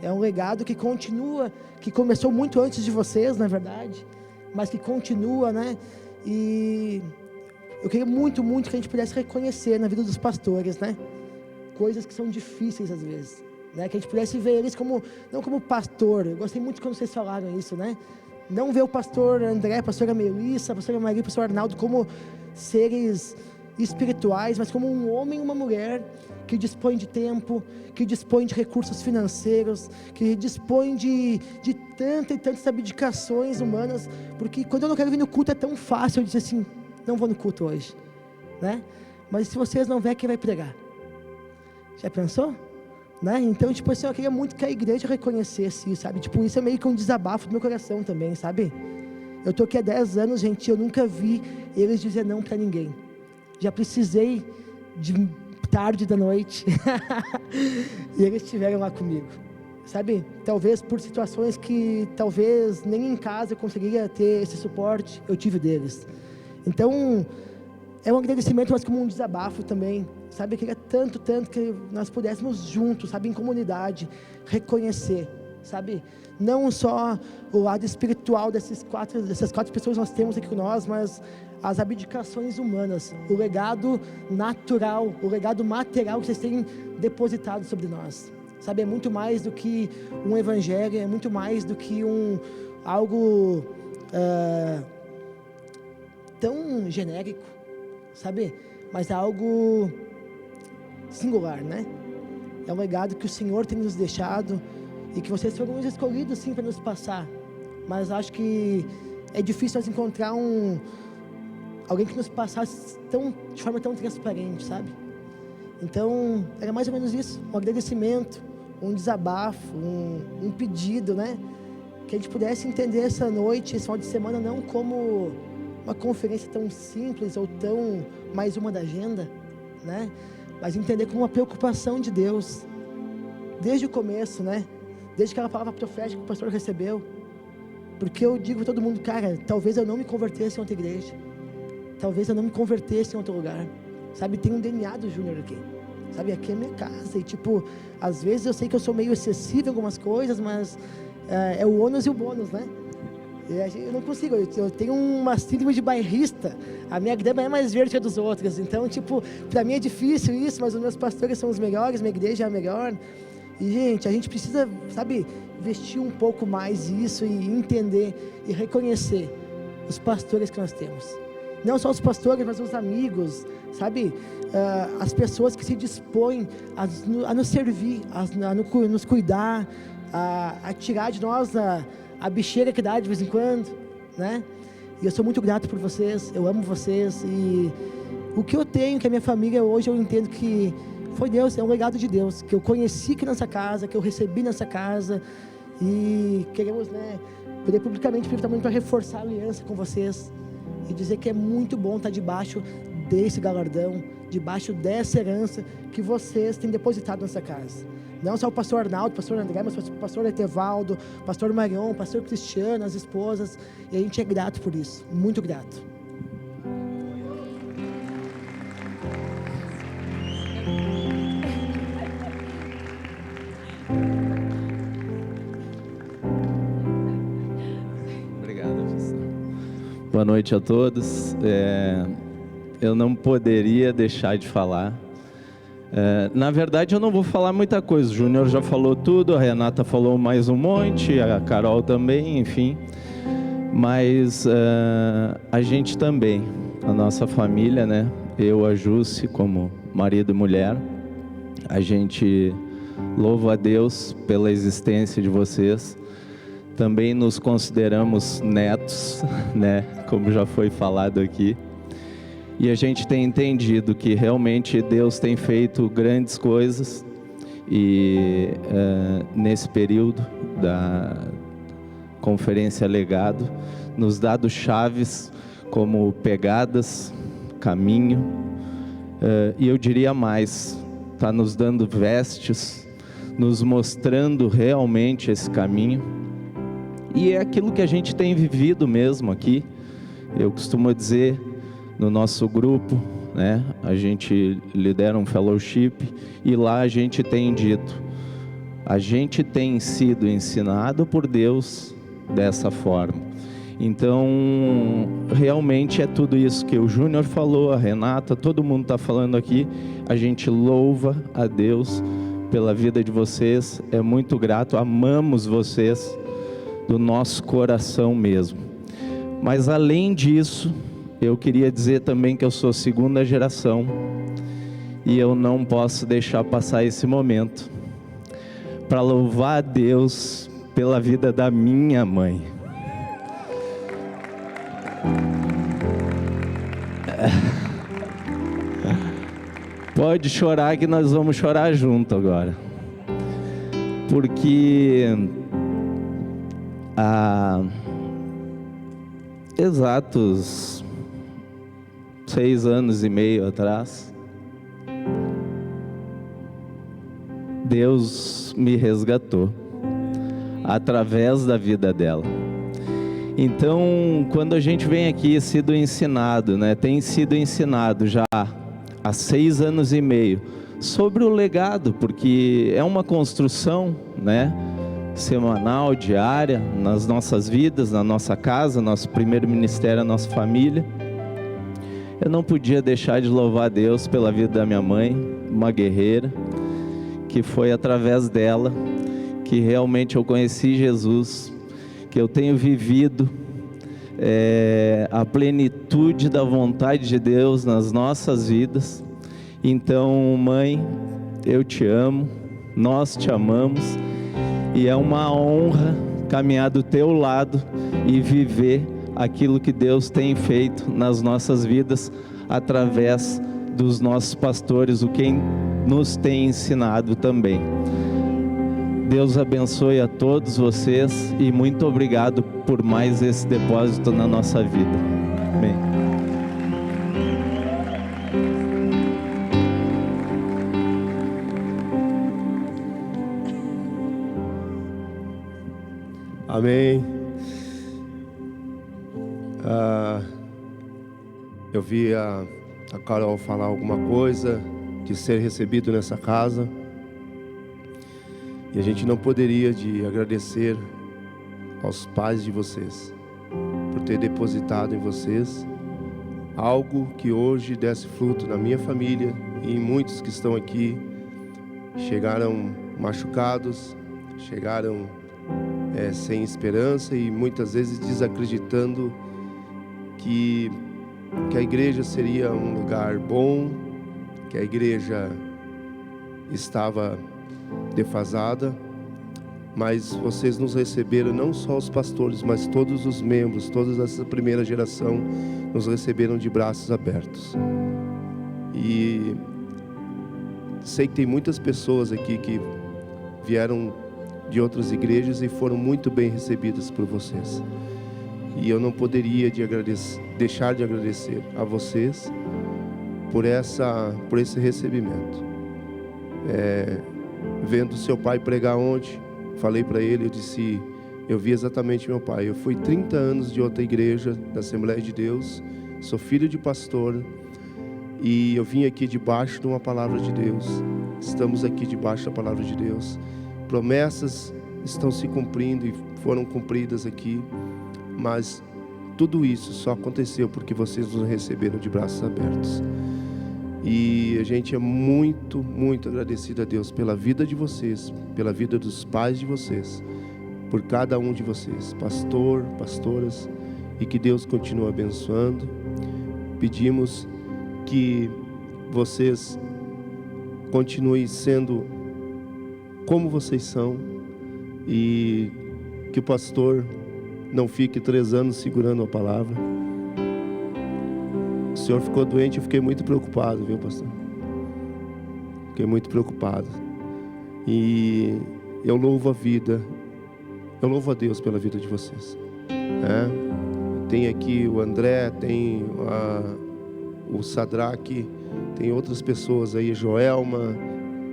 É um legado que continua, que começou muito antes de vocês, na verdade, mas que continua, né? E eu queria muito, muito que a gente pudesse reconhecer na vida dos pastores, né? Coisas que são difíceis às vezes, né? Que a gente pudesse ver eles não como pastor. Eu gostei muito quando vocês falaram isso, né? Não ver o pastor André, a pastora Melissa, a pastora Maria, o pastor Arnaldo como seres espirituais, mas como um homem e uma mulher que dispõe de tempo, que dispõe de recursos financeiros, que dispõe de tantas abdicações humanas, porque quando eu não quero vir no culto é tão fácil eu dizer assim, não vou no culto hoje, né? Mas se vocês não verem, quem vai pregar? Já pensou? Né? Então, tipo assim, eu queria muito que a igreja reconhecesse isso, sabe? Tipo, isso é meio que um desabafo do meu coração também, sabe? Eu tô aqui há 10 anos, gente, eu nunca vi eles dizer não para ninguém. Já precisei de tarde da noite e eles estiveram lá comigo, sabe? Talvez por situações que talvez nem em casa eu conseguiria ter esse suporte, eu tive deles. Então, é um agradecimento, mas como um desabafo também, sabe? Eu queria tanto que nós pudéssemos juntos, sabe? Em comunidade, reconhecer, sabe? Não só o lado espiritual dessas quatro pessoas que nós temos aqui com nós, mas as abdicações humanas, o legado natural, o legado material que vocês têm depositado sobre nós, sabe? É muito mais do que um evangelho, é muito mais do que algo tão genérico, sabe? Mas é algo singular, né? É um legado que o Senhor tem nos deixado e que vocês foram os escolhidos sim para nos passar, mas acho que é difícil nós encontrar alguém que nos passasse de forma tão transparente, sabe? Então, era mais ou menos isso, um agradecimento, um desabafo, um pedido, né? Que a gente pudesse entender essa noite, esse final de semana, não como uma conferência tão simples ou tão mais uma da agenda, né? Mas entender como uma preocupação de Deus, desde o começo, né? Desde aquela palavra profética que o pastor recebeu. Porque eu digo para todo mundo, cara, talvez eu não me convertesse em outra igreja, talvez eu não me convertesse em outro lugar, sabe? Tem um DNA do Júnior aqui, sabe? Aqui é minha casa e tipo, às vezes eu sei que eu sou meio excessivo em algumas coisas, mas é o ônus e o bônus, né? Eu não consigo, eu tenho uma síndrome de bairrista, a minha grama é mais verde que a dos outros, então tipo, para mim é difícil isso, mas os meus pastores são os melhores, minha igreja é a melhor, e gente, a gente precisa, sabe, vestir um pouco mais isso e entender e reconhecer os pastores que nós temos, não só os pastores, mas os amigos, sabe, as pessoas que se dispõem a nos servir, a nos cuidar, a tirar de nós a bicheira que dá de vez em quando, né? E eu sou muito grato por vocês, eu amo vocês e o que eu tenho, que a minha família hoje, eu entendo que foi Deus, é um legado de Deus, que eu conheci aqui nessa casa, que eu recebi nessa casa e queremos, né, poder publicamente pedir também para reforçar a aliança com vocês e dizer que é muito bom estar debaixo desse galardão, debaixo dessa herança que vocês têm depositado nessa casa. Não só o pastor Arnaldo, o pastor André, mas o pastor Etevaldo, o pastor Marion, o pastor Cristiano, as esposas. E a gente é grato por isso, muito grato. Obrigado, pastor. Boa noite a todos. Eu não poderia deixar de falar. Na verdade eu não vou falar muita coisa, o Júnior já falou tudo, a Renata falou mais um monte, a Carol também, enfim, mas a gente também, a nossa família, né, eu, a Jusce, como marido e mulher, a gente Louvo a Deus pela existência de vocês. Também nos consideramos netos, né? Como já foi falado aqui. E a gente tem entendido que realmente Deus tem feito grandes coisas. E nesse período da Conferência Legado, nos dado chaves como pegadas, caminho, e eu diria mais, está nos dando vestes, nos mostrando realmente esse caminho. E é aquilo que a gente tem vivido mesmo aqui. Eu costumo dizer, no nosso grupo, né, a gente lidera um fellowship, e lá a gente tem dito, a gente tem sido ensinado por Deus dessa forma. Então, realmente é tudo isso que o Júnior falou, a Renata, todo mundo está falando aqui. A gente louva a Deus pela vida de vocês, é muito grato, amamos vocês do nosso coração mesmo. Mas além disso, eu queria dizer também que eu sou segunda geração, e eu não posso deixar passar esse momento para louvar a Deus pela vida da minha mãe. Pode chorar que nós vamos chorar junto agora. Porque há exatos 6 anos e meio atrás, Deus me resgatou através da vida dela. Então, quando a gente vem aqui sido ensinado, né, tem sido ensinado já há 6 anos e meio sobre o legado, porque é uma construção, né, semanal, diária, nas nossas vidas, na nossa casa, nosso primeiro ministério, a nossa família. Eu não podia deixar de louvar a Deus pela vida da minha mãe, uma guerreira, que foi através dela que realmente eu conheci Jesus, que eu tenho vivido a plenitude da vontade de Deus nas nossas vidas. Então, mãe, eu te amo, nós te amamos, e é uma honra caminhar do teu lado e viver aquilo que Deus tem feito nas nossas vidas através dos nossos pastores, o quem nos tem ensinado também. Deus abençoe a todos vocês e muito obrigado por mais esse depósito na nossa vida. Amém. Amém. Eu vi a Carol falar alguma coisa de ser recebido nessa casa, e a gente não poderia de agradecer aos pais de vocês por ter depositado em vocês algo que hoje desse fruto na minha família e em muitos que estão aqui. Chegaram machucados, chegaram sem esperança e muitas vezes desacreditando que a igreja seria um lugar bom, que a igreja estava defasada, mas vocês nos receberam, não só os pastores, mas todos os membros, toda essa primeira geração nos receberam de braços abertos. E sei que tem muitas pessoas aqui que vieram de outras igrejas e foram muito bem recebidas por vocês. E eu não poderia deixar de agradecer a vocês por esse recebimento. Vendo seu pai pregar ontem, falei para ele, eu vi exatamente meu pai. Eu fui 30 anos de outra igreja, da Assembleia de Deus, sou filho de pastor, e eu vim aqui debaixo de uma palavra de Deus. Estamos aqui debaixo da palavra de Deus. Promessas estão se cumprindo e foram cumpridas aqui, mas tudo isso só aconteceu porque vocês nos receberam de braços abertos. E a gente é muito, muito agradecido a Deus pela vida de vocês, pela vida dos pais de vocês, por cada um de vocês, pastor, pastoras, e que Deus continue abençoando. Pedimos que vocês continuem sendo como vocês são, e que o pastor não fique 3 anos segurando a palavra. O senhor ficou doente, eu fiquei muito preocupado, viu, pastor? Fiquei muito preocupado. E eu louvo a vida, eu louvo a Deus pela vida de vocês. Tem aqui o André, tem o Sadraque, tem outras pessoas aí, Joelma,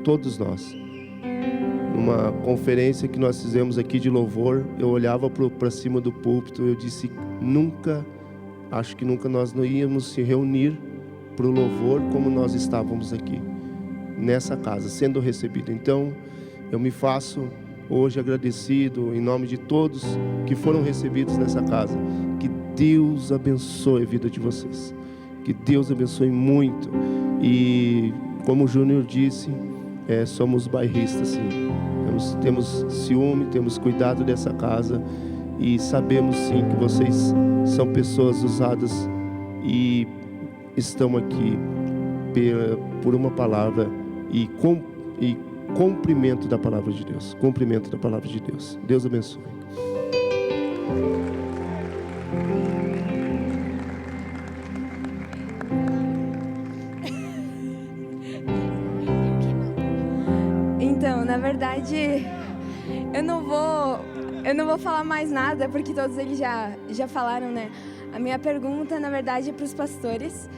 todos nós. Numa conferência que nós fizemos aqui de louvor, eu olhava para cima do púlpito, eu disse, acho que nunca nós não íamos se reunir para o louvor como nós estávamos aqui, nessa casa, sendo recebido. Então, eu me faço hoje agradecido em nome de todos que foram recebidos nessa casa. Que Deus abençoe a vida de vocês. Que Deus abençoe muito. E como o Júnior disse, somos bairristas, sim. Temos ciúme, temos cuidado dessa casa e sabemos sim que vocês são pessoas usadas e estão aqui por uma palavra e cumprimento da palavra de Deus. Cumprimento da palavra de Deus. Deus abençoe. Então, na verdade, eu não vou falar mais nada, porque todos eles já falaram, né? A minha pergunta, na verdade, é para os pastores.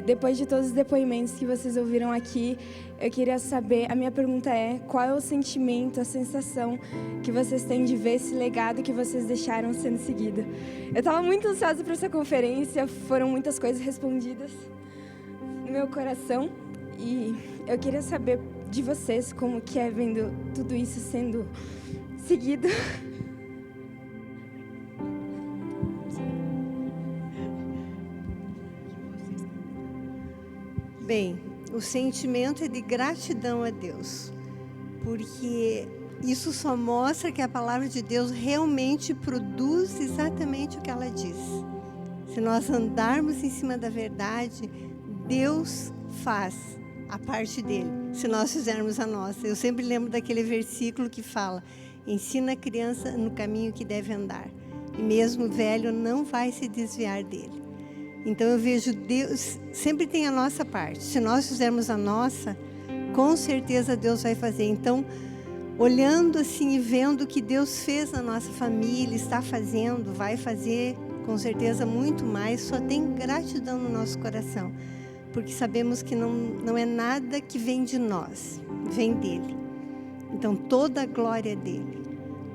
Depois de todos os depoimentos que vocês ouviram aqui, eu queria saber, a minha pergunta é, qual é o sentimento, a sensação que vocês têm de ver esse legado que vocês deixaram sendo seguido? Eu estava muito ansiosa para essa conferência, foram muitas coisas respondidas no meu coração, e eu queria saber de vocês como que é vendo tudo isso sendo seguido. Bem, o sentimento é de gratidão a Deus, porque isso só mostra que a palavra de Deus realmente produz exatamente o que ela diz. Se nós andarmos em cima da verdade, Deus faz a parte dele, se nós fizermos a nossa. Eu sempre lembro daquele versículo que fala, ensina a criança no caminho que deve andar, e mesmo o velho não vai se desviar dele. Então eu vejo Deus, sempre tem a nossa parte. Se nós fizermos a nossa, com certeza Deus vai fazer. Então, olhando assim e vendo o que Deus fez na nossa família, está fazendo, vai fazer, com certeza muito mais, só tem gratidão no nosso coração. Porque sabemos que não é nada que vem de nós, vem dele. Então toda a glória é dele.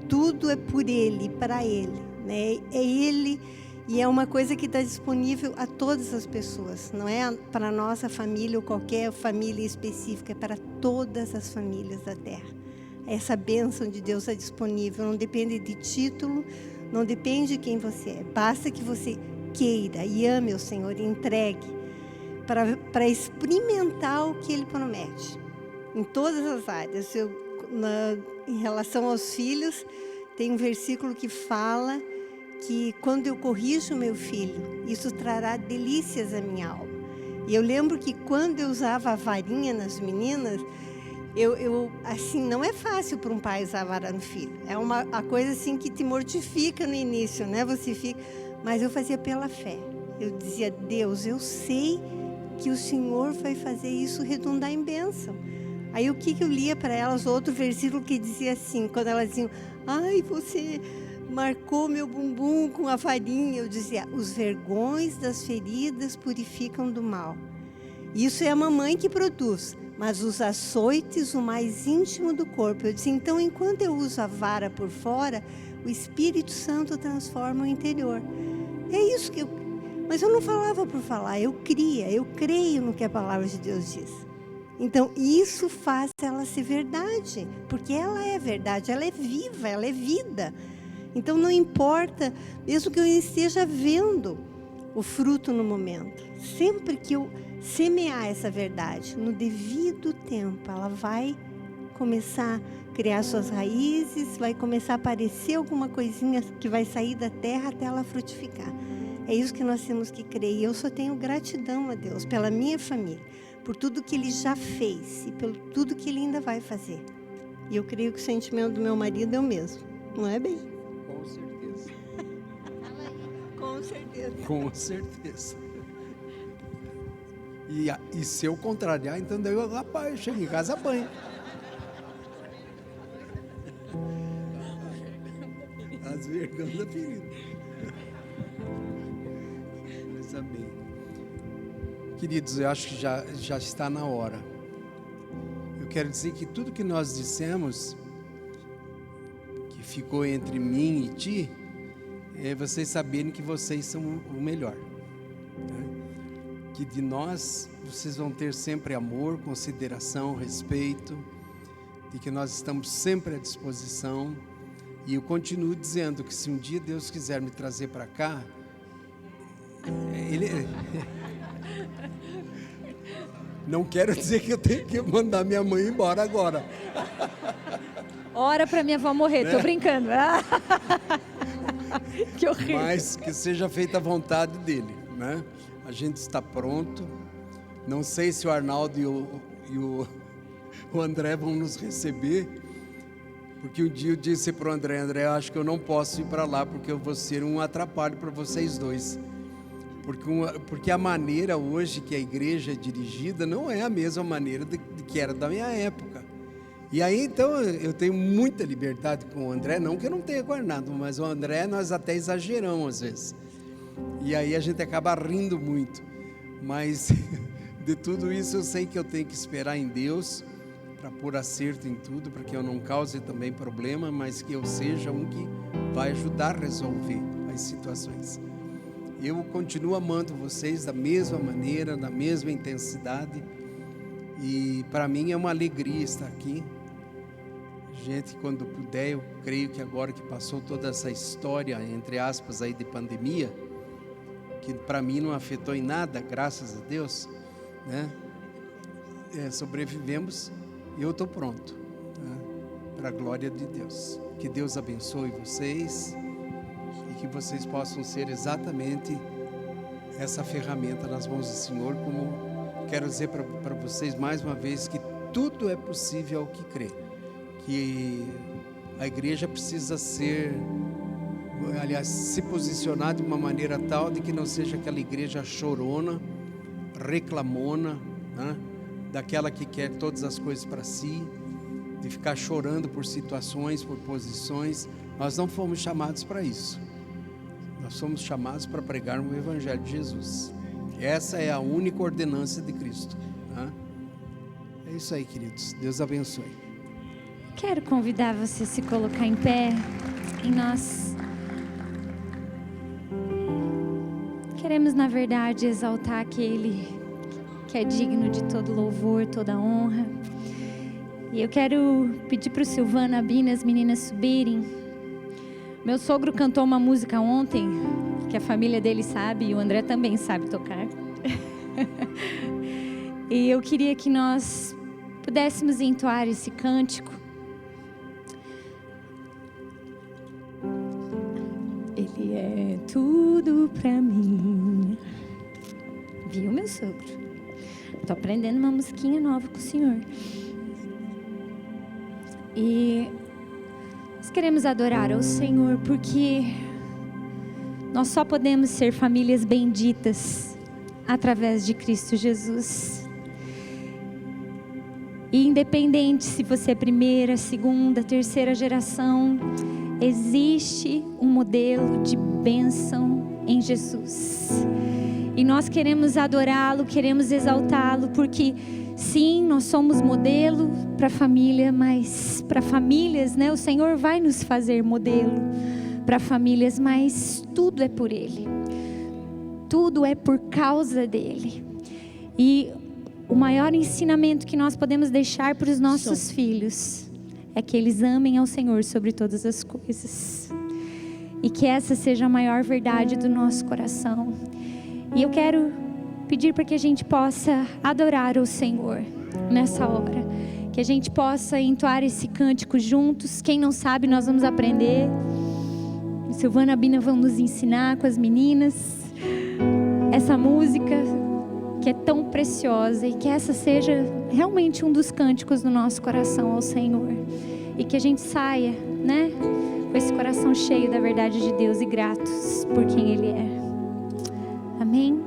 Tudo é por ele, para ele, né? É ele. E é uma coisa que está disponível a todas as pessoas. Não é para a nossa família ou qualquer família específica, é para todas as famílias da terra. Essa bênção de Deus é disponível, não depende de título, não depende de quem você é. Basta que você queira e ame o Senhor e entregue para experimentar o que Ele promete. Em todas as áreas. Em relação aos filhos, tem um versículo que fala que quando eu corrijo meu filho, isso trará delícias à minha alma. E eu lembro que quando eu usava a varinha nas meninas, eu assim, não é fácil para um pai usar a vara no filho. É a coisa assim que te mortifica no início, né? Você fica, mas eu fazia pela fé. Eu dizia, Deus, eu sei que o Senhor vai fazer isso redundar em bênção. Aí o que eu lia para elas? Outro versículo que dizia assim, quando elas diziam, ai, você marcou meu bumbum com a varinha. Eu dizia, os vergões das feridas purificam do mal. Isso é a mamãe que produz, mas os açoites, o mais íntimo do corpo. Eu disse, então, enquanto eu uso a vara por fora, o Espírito Santo transforma o interior. É isso que mas eu não falava por falar, eu creio no que a palavra de Deus diz. Então, isso faz ela ser verdade, porque ela é verdade, ela é viva, ela é vida. Então, não importa, mesmo que eu esteja vendo o fruto no momento, sempre que eu semear essa verdade, no devido tempo, ela vai começar a criar suas raízes, vai começar a aparecer alguma coisinha que vai sair da terra até ela frutificar. É isso que nós temos que crer. E eu só tenho gratidão a Deus pela minha família, por tudo que Ele já fez e por tudo que Ele ainda vai fazer. E eu creio que o sentimento do meu marido é o mesmo. Não é, bem? Com certeza. Com certeza. Com certeza. E se eu contrariar, então daí eu, rapaz, eu chego em casa, apanho. As vergonhas da ferida. Mas amém. Queridos, eu acho que já está na hora. Eu quero dizer que tudo que nós dissemos, que ficou entre mim e ti, é vocês saberem que vocês são o melhor. Que de nós, vocês vão ter sempre amor, consideração, respeito, de que nós estamos sempre à disposição. E eu continuo dizendo que se um dia Deus quiser me trazer para cá, não quero dizer que eu tenho que mandar minha mãe embora agora. Ora para minha avó morrer, tô brincando. Que horrível. Mas que seja feita a vontade dele, né? A gente está pronto. Não sei se o Arnaldo e o André vão nos receber, porque um dia eu disse para o André, eu acho que eu não posso ir para lá, porque eu vou ser um atrapalho para vocês dois. Porque a maneira hoje que a igreja é dirigida não é a mesma maneira que era da minha época. E aí, então, eu tenho muita liberdade com o André, não que eu não tenha com o Arnaldo, mas o André nós até exageramos às vezes. E aí a gente acaba rindo muito. Mas de tudo isso eu sei que eu tenho que esperar em Deus para pôr acerto em tudo, para que eu não cause também problema, mas que eu seja um que vai ajudar a resolver as situações. Eu continuo amando vocês da mesma maneira, da mesma intensidade, e para mim é uma alegria estar aqui. Gente, quando puder, eu creio que agora que passou toda essa história, entre aspas, aí de pandemia, que para mim não afetou em nada, graças a Deus, né? Sobrevivemos e eu estou pronto, né? Para a glória de Deus. Que Deus abençoe vocês e que vocês possam ser exatamente essa ferramenta nas mãos do Senhor, como quero dizer para vocês mais uma vez que tudo é possível ao que crê, que a igreja precisa ser, aliás, se posicionar de uma maneira tal de que não seja aquela igreja chorona, reclamona, né? Daquela que quer todas as coisas para si, de ficar chorando por situações, por posições. Nós não fomos chamados para isso. Nós somos chamados para pregar o Evangelho de Jesus. Essa é a única ordenança de Cristo, né? É isso aí, queridos. Deus abençoe. Quero convidar você a se colocar em pé, e nós queremos, na verdade, exaltar aquele que é digno de todo louvor, toda honra. E eu quero pedir para o Silvana, a Bina, as meninas subirem. Meu sogro cantou uma música ontem, que a família dele sabe, e o André também sabe tocar. E eu queria que nós pudéssemos entoar esse cântico. Ele é tudo pra mim. Viu, meu sogro? Tô aprendendo uma musiquinha nova com o Senhor. E nós queremos adorar ao Senhor, porque nós só podemos ser famílias benditas através de Cristo Jesus. E independente se você é primeira, segunda, terceira geração, existe um modelo de bênção em Jesus. E nós queremos adorá-lo, queremos exaltá-lo, porque sim, nós somos modelo para a família, mas para famílias, né? O Senhor vai nos fazer modelo para famílias, mas tudo é por Ele. Tudo é por causa dEle. E o maior ensinamento que nós podemos deixar para os nossos filhos é que eles amem ao Senhor sobre todas as coisas. E que essa seja a maior verdade do nosso coração. E eu quero pedir para que a gente possa adorar o Senhor nessa hora. Que a gente possa entoar esse cântico juntos. Quem não sabe, nós vamos aprender. Silvana e Bina vão nos ensinar com as meninas essa música que é tão preciosa, e que essa seja realmente um dos cânticos do nosso coração ao Senhor, e que a gente saia, né, com esse coração cheio da verdade de Deus e gratos por quem Ele é. Amém?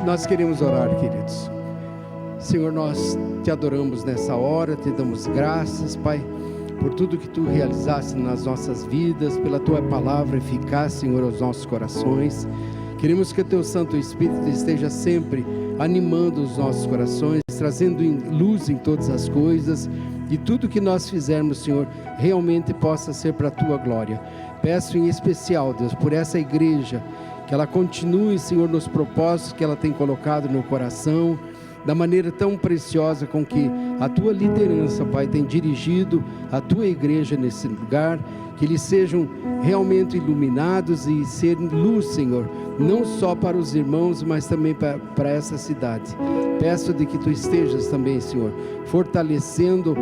Nós queremos orar, queridos. Senhor, nós te adoramos nessa hora, te damos graças, Pai, por tudo que tu realizaste nas nossas vidas, pela tua palavra eficaz, Senhor, aos nossos corações. Queremos que o teu Santo Espírito esteja sempre animando os nossos corações, trazendo luz em todas as coisas, e tudo que nós fizermos, Senhor, realmente possa ser para a tua glória. Peço em especial, Deus, por essa igreja, que ela continue, Senhor, nos propósitos que ela tem colocado no coração, da maneira tão preciosa com que a tua liderança, Pai, tem dirigido a tua igreja nesse lugar, que eles sejam realmente iluminados e serem luz, Senhor, não só para os irmãos, mas também para essa cidade. Peço de que tu estejas também, Senhor, fortalecendo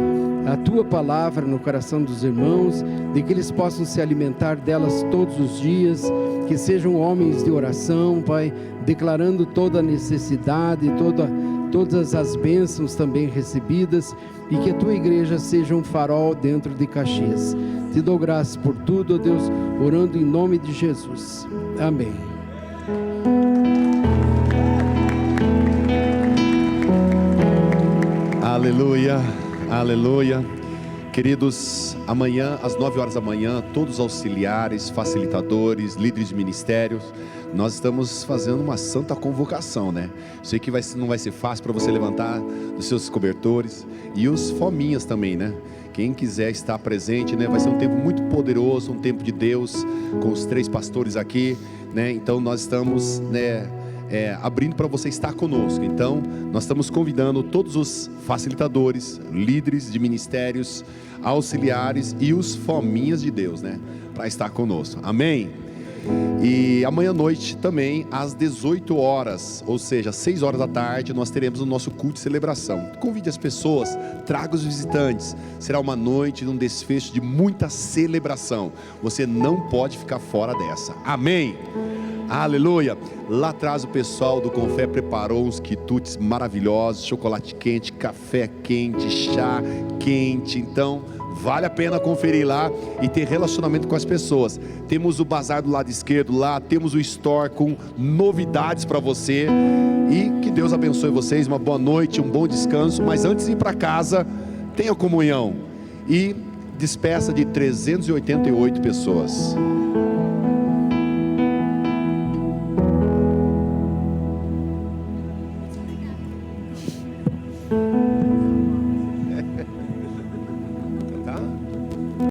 a tua palavra no coração dos irmãos, de que eles possam se alimentar delas todos os dias, que sejam homens de oração, Pai, declarando toda a necessidade, todas as bênçãos também recebidas, e que a tua igreja seja um farol dentro de Caxias. Te dou graças por tudo, ó Deus, orando em nome de Jesus. Amém. Aleluia, aleluia. Queridos, amanhã às 9 horas da manhã, todos os auxiliares, facilitadores, líderes de ministérios, nós estamos fazendo uma santa convocação, né? Sei que não vai ser fácil para você levantar dos seus cobertores, e os fominhas também, né? Quem quiser estar presente, né? Vai ser um tempo muito poderoso, um tempo de Deus, com os 3 pastores aqui, né? Então nós estamos, né, abrindo para você estar conosco. Então nós estamos convidando todos os facilitadores, líderes de ministérios, auxiliares e os fominhas de Deus, né, para estar conosco. Amém? E amanhã à noite também, às 18 horas, ou seja, 6 horas da tarde, nós teremos o nosso culto de celebração. Convide as pessoas, traga os visitantes. Será uma noite de um desfecho de muita celebração. Você não pode ficar fora dessa. Amém? Aleluia. Lá atrás o pessoal do Confé preparou uns quitutes maravilhosos, chocolate quente, café quente, chá quente. Então vale a pena conferir lá e ter relacionamento com as pessoas. Temos o bazar do lado esquerdo lá, temos o store com novidades para você. E que Deus abençoe vocês, uma boa noite, um bom descanso. Mas antes de ir para casa, tenha comunhão e despeça de 388 pessoas.